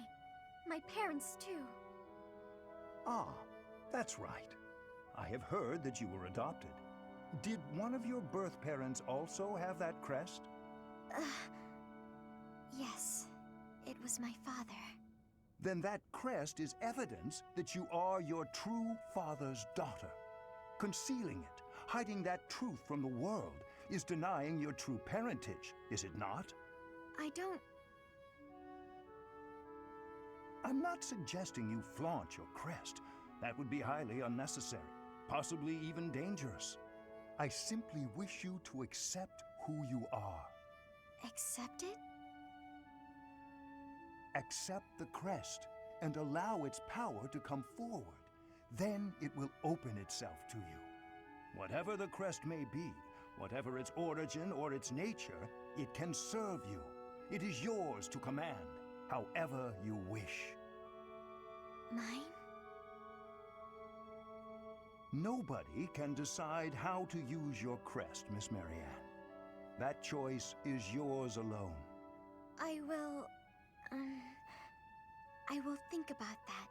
My parents, too. Ah, that's right. I have heard that you were adopted. Did one of your birth parents also have that crest? Yes. It was my father. Then that crest is evidence that you are your true father's daughter. Concealing it, hiding that truth from the world, is denying your true parentage, is it not? I'm not suggesting you flaunt your crest. That would be highly unnecessary, possibly even dangerous. I simply wish you to accept who you are. Accept it? Accept the crest and allow its power to come forward. Then it will open itself to you. Whatever the crest may be, whatever its origin or its nature, it can serve you. It is yours to command, however you wish. Mine? Nobody can decide how to use your crest, Miss Marianne. That choice is yours alone. I will think about that.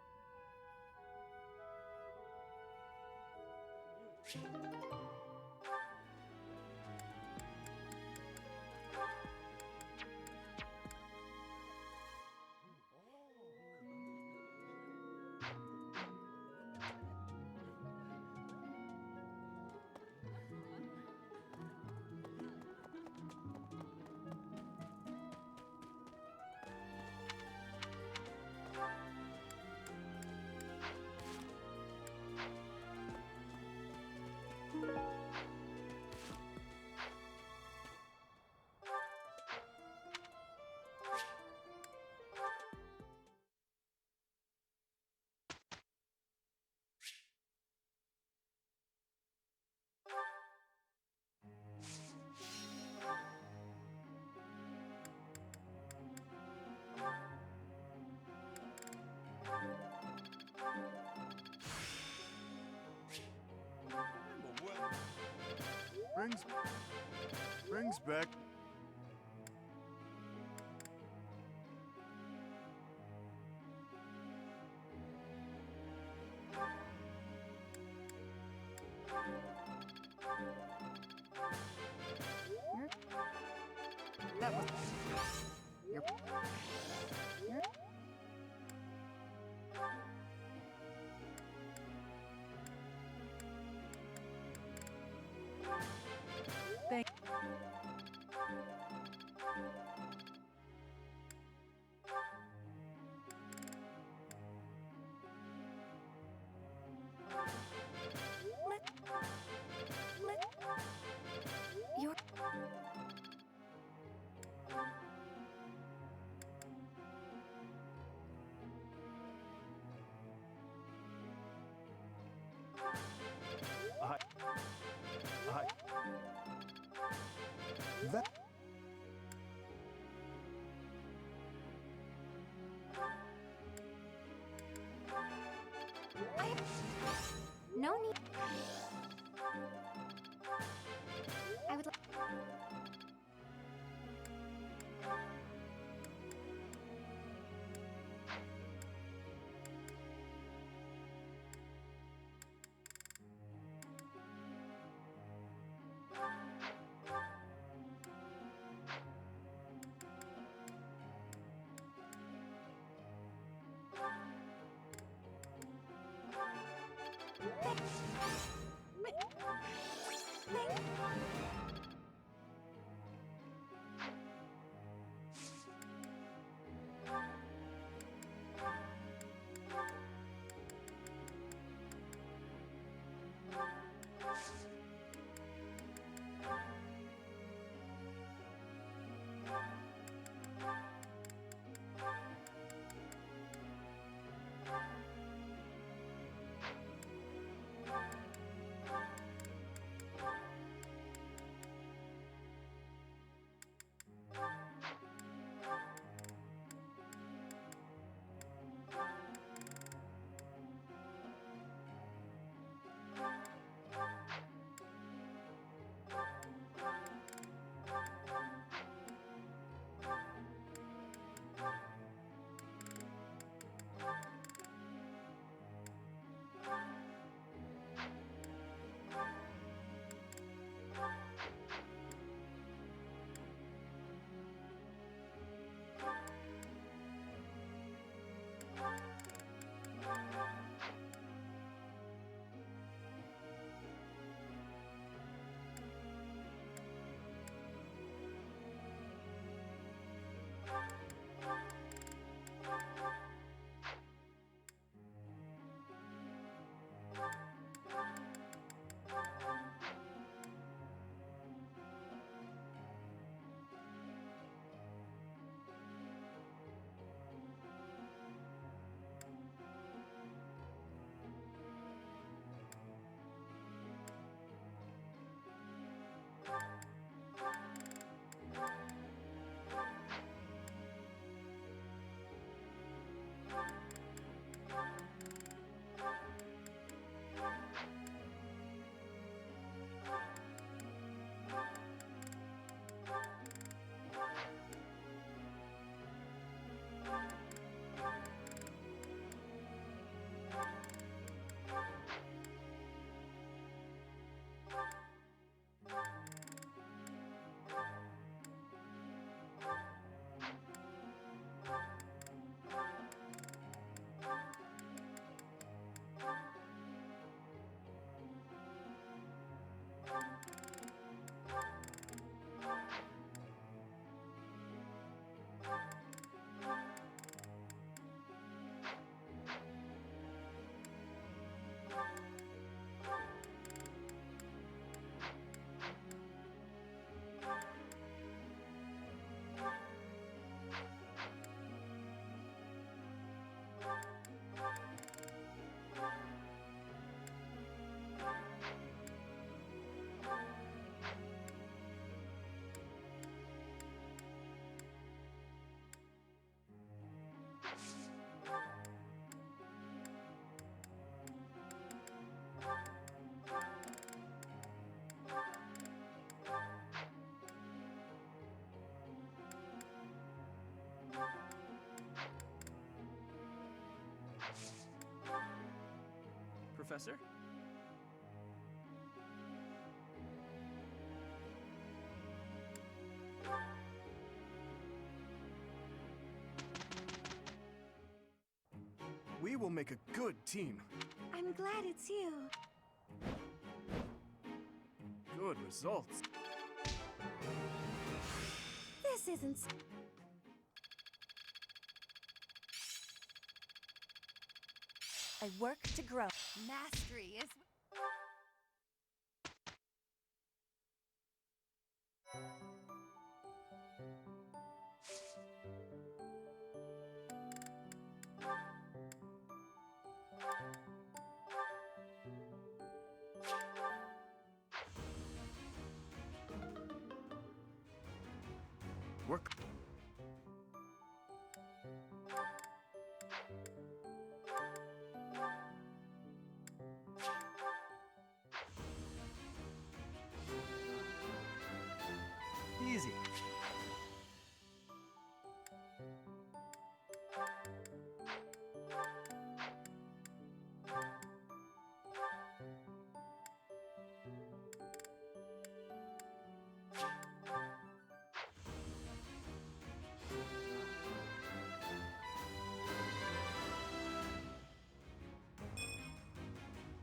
Brings back. That was. Yep. Thank. That No need. I would like. Professor? We will make a good team. I'm glad it's you. Good results. This isn't. I work to grow. Mastery is. We're... Easy.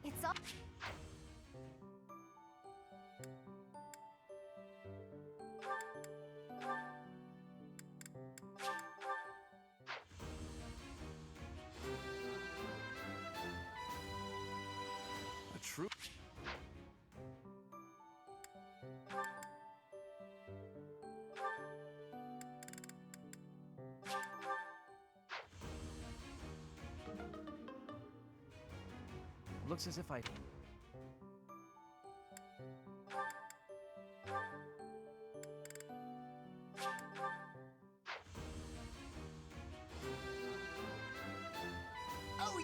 It's all. A true... Looks as if I... Oh!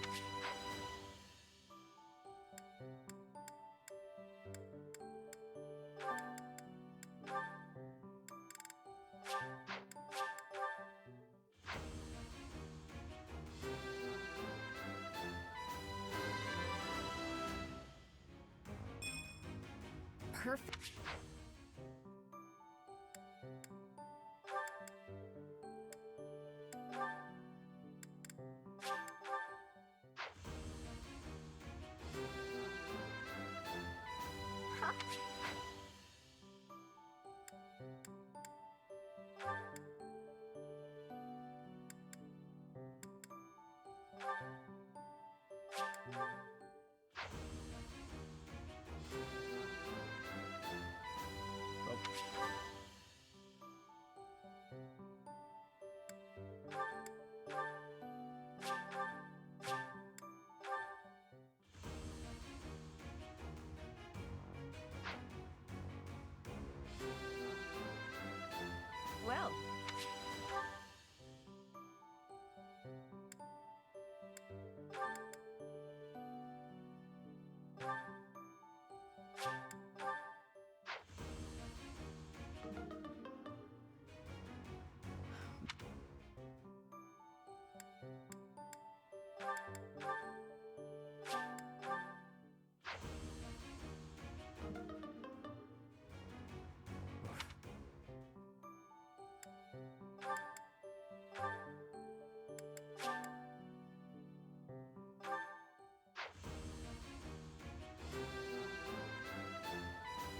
Perfect. Well,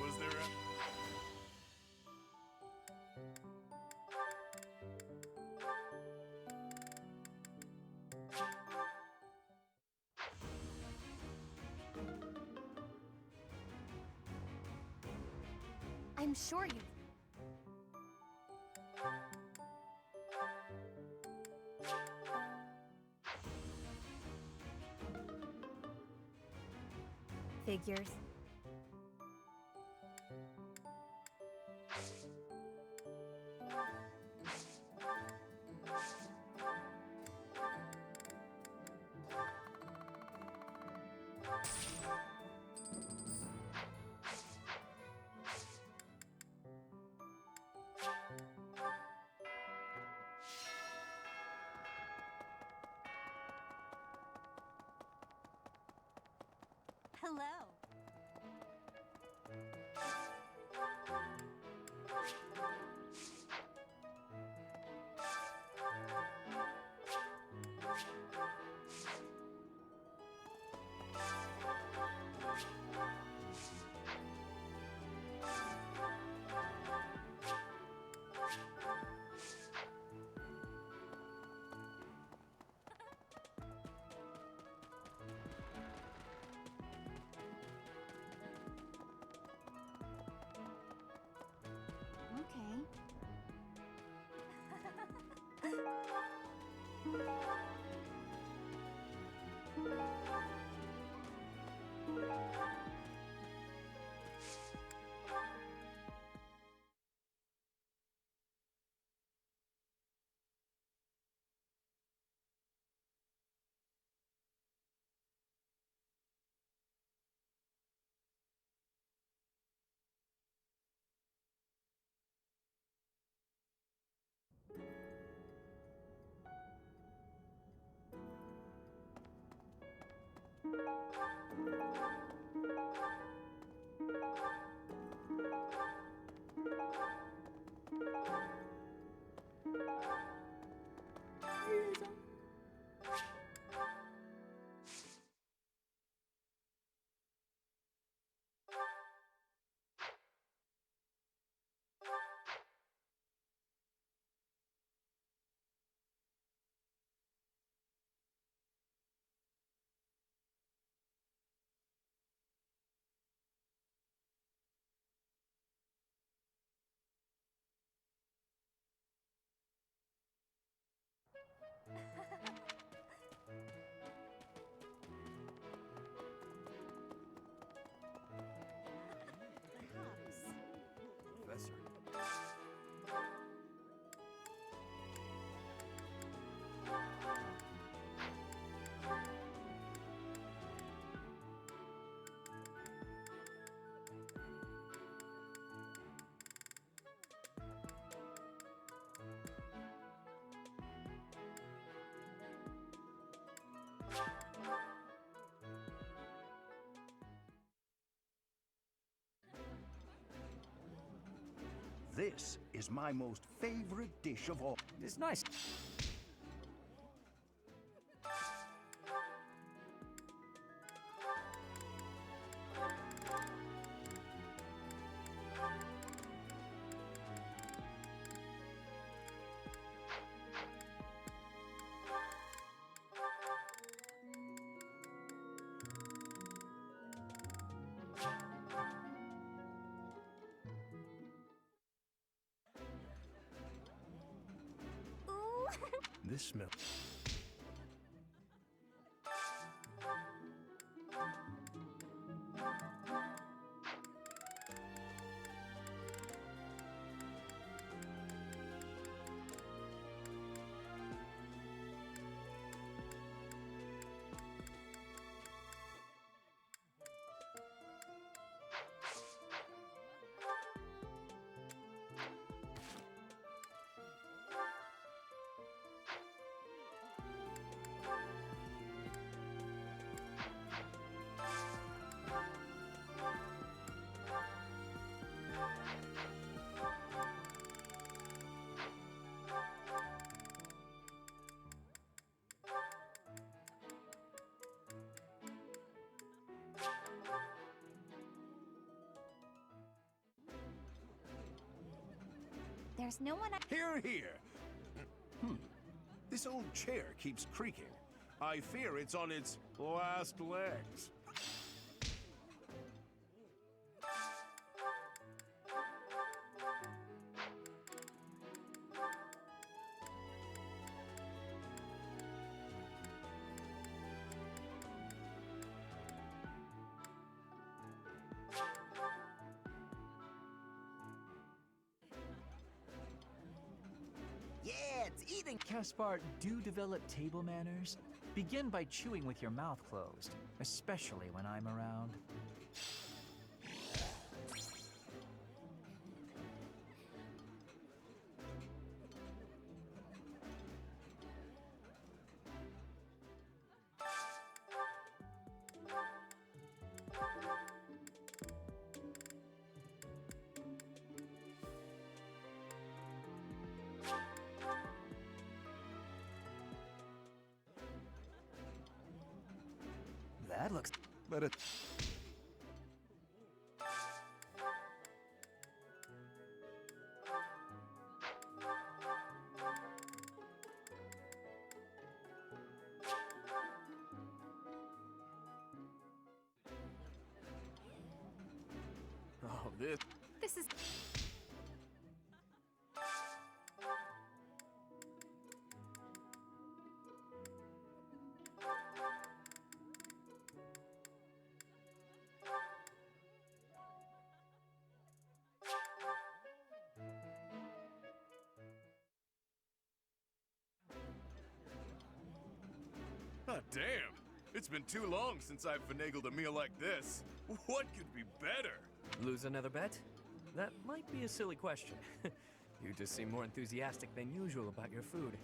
Was there a... I'm sure you. Figures. Hello. Professor. This is my most favorite dish of all. It's nice. This smell. There's no one. Hear, hear. This old chair keeps creaking. I fear it's on its last legs. Yeah, it's eating. Caspar, do develop table manners. Begin by chewing with your mouth closed, especially when I'm around. That looks... But it... Oh, this... This is... Ah, damn! It's been too long since I've finagled a meal like this. What could be better? Lose another bet? That might be a silly question. You just seem more enthusiastic than usual about your food.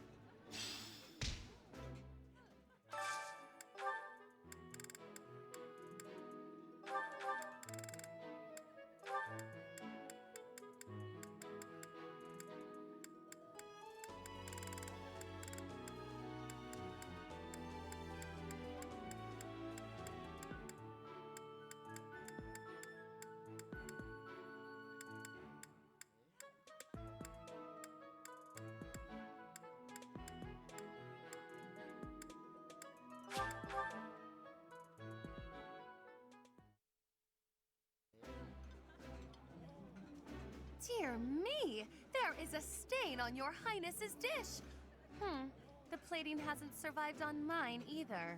Dear me! There is a stain on your highness's dish! The plating hasn't survived on mine either.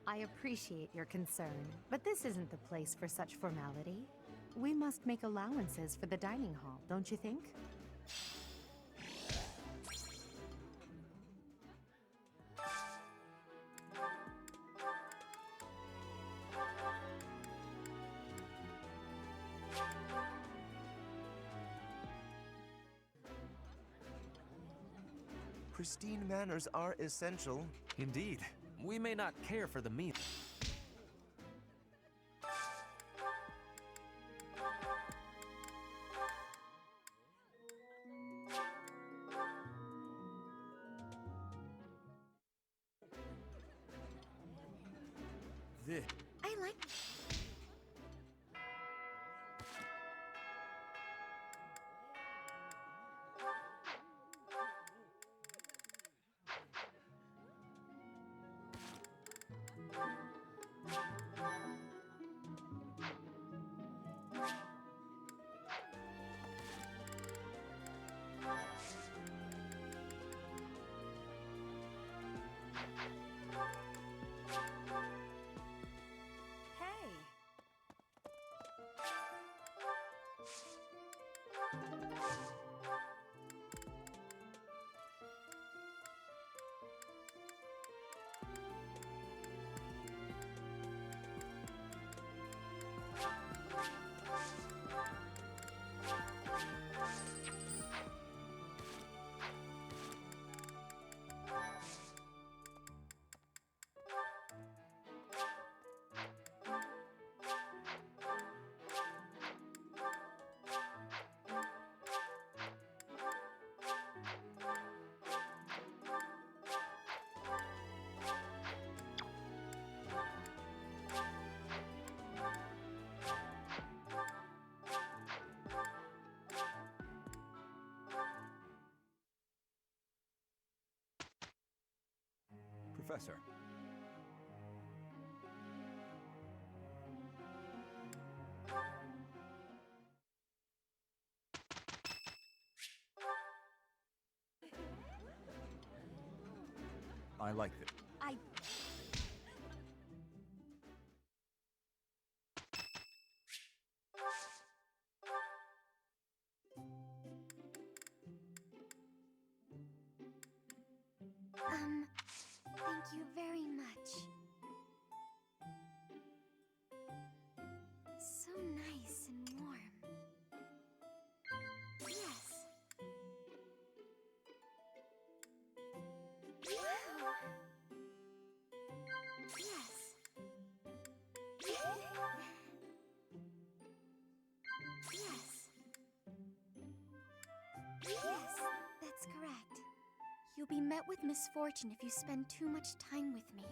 I appreciate your concern, but this isn't the place for such formality. We must make allowances for the dining hall, don't you think? Pristine manners are essential. Indeed. We may not care for the meal. This. I like... Hey! Professor. I like it. I... Thank you very much. So nice and warm. Yes. Wow. Yes. Yes. Yes, that's correct. You'll be met with misfortune if you spend too much time with me.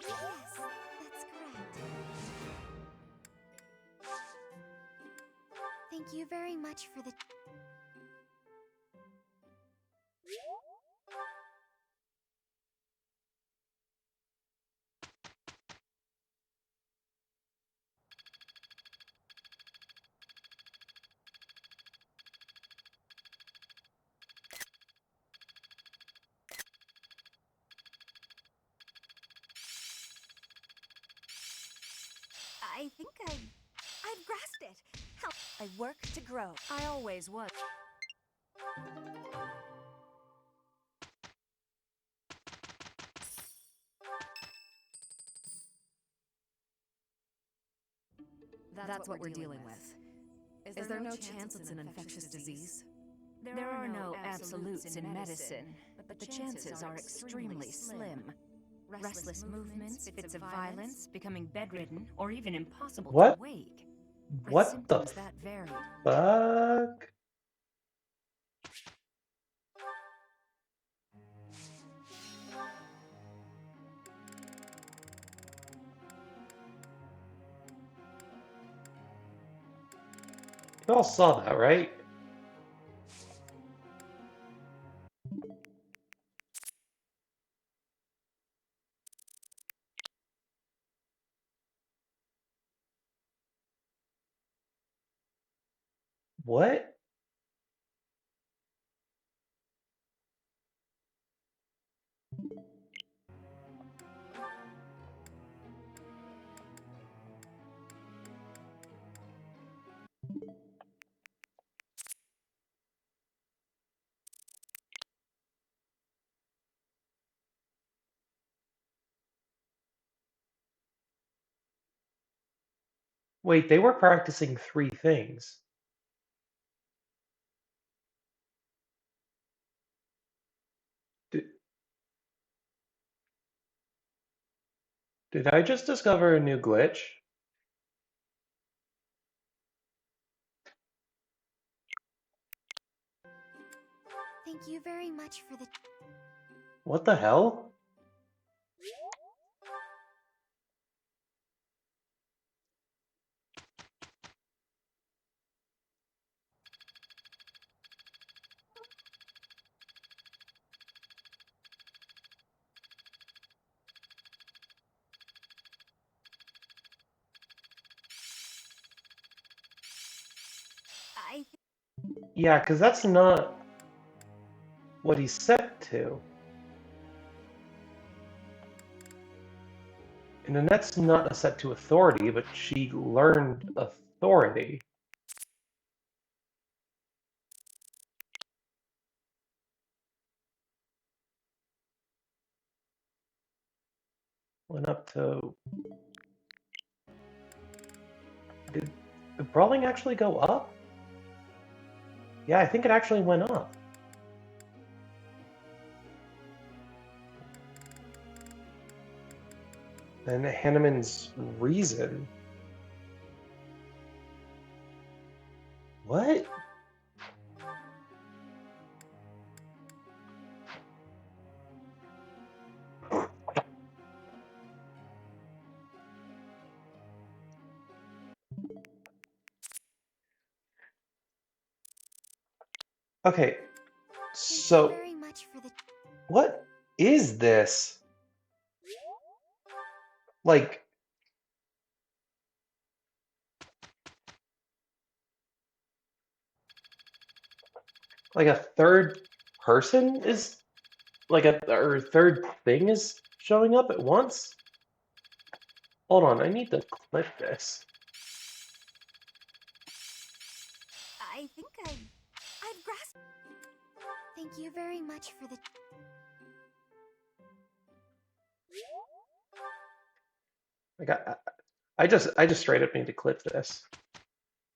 Yes, that's correct. Thank you very much for the... I think I've grasped it. How I work to grow. I always was. That's what we're dealing with. Is there no chance it's an infectious disease? There are no absolutes in medicine, but the chances are extremely slim. Restless movements, fits of violence, becoming bedridden, or even impossible What? to wake. What the Symptoms that varied. fuck? You all saw that, right? What? Wait, they were practicing three things. Did, did I just discover a new glitch? Thank you very much for the... What the hell? I... Yeah, because that's not what he's set to. And Annette's not a set to authority, but she learned authority. Went up to... Did the brawling actually go up? Yeah, I think it actually went up. And Hanneman's reason. What? Okay, so very much for the... what is this? Like, a third person is like a or third thing is showing up at once? Hold on, I need to clip this. I think I've grasped... Thank you very much for the... Like I just straight up need to clip this.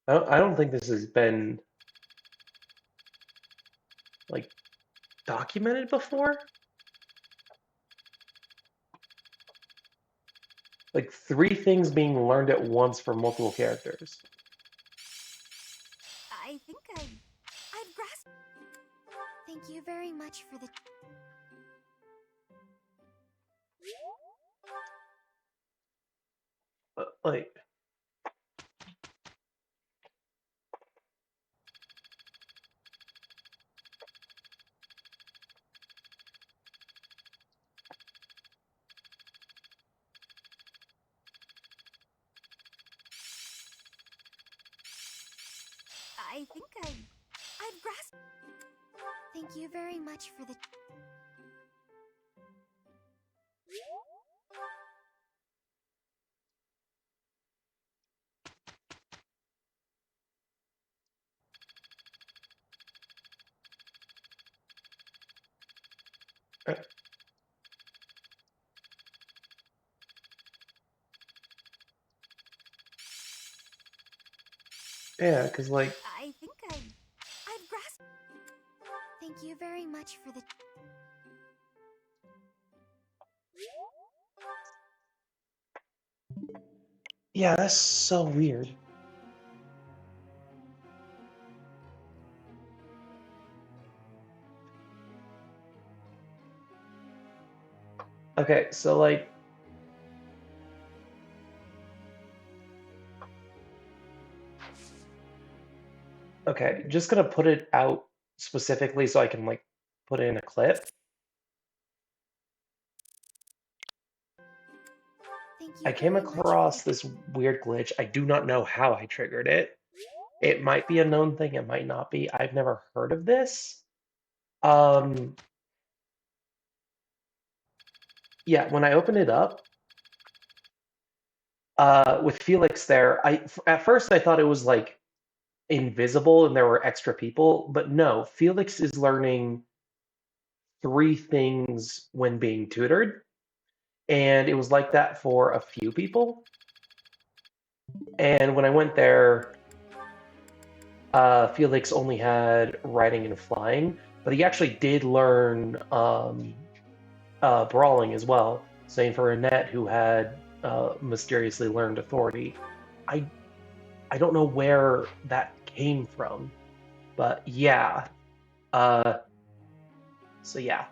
I don't think this has been like documented before. Like three things being learned at once for multiple characters. I think I've grasped... Thank you very much for the... Like, I think I've grasped... Thank you very much for the... uh, yeah, because like I think I've grasped... Thank you very much for the... yeah, that's so weird. Okay, so like okay, just gonna put it out specifically so I can like put it in a clip. Thank you I came very much for across the... this weird glitch. I do not know how I triggered it. It might be a known thing, it might not be. I've never heard of this. Um, yeah, when I open it up, with Felix there, at first I thought it was like invisible and there were extra people, but no, Felix is learning three things when being tutored, and it was like that for a few people. And when I went there, Felix only had riding and flying, but he actually did learn brawling as well. Same for Annette, who had mysteriously learned authority. I I don't know where that came from, but yeah. Uh, so yeah.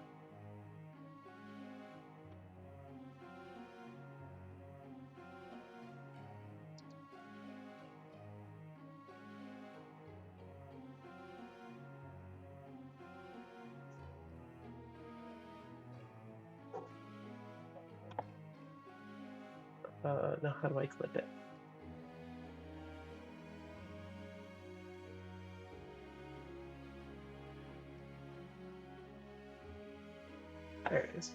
Now how do I clip it? There it is.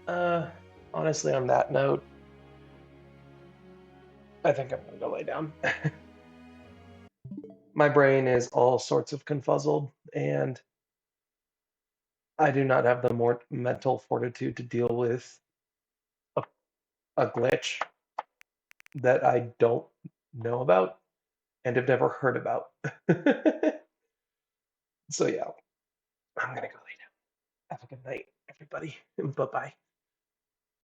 Uh, honestly, on that note, I think I'm gonna go lay down. My brain is all sorts of confuzzled, and I do not have the more mental fortitude to deal with a, a glitch that I don't know about and have never heard about. So yeah, I'm gonna go lay down. Have a good night, everybody. Bye bye.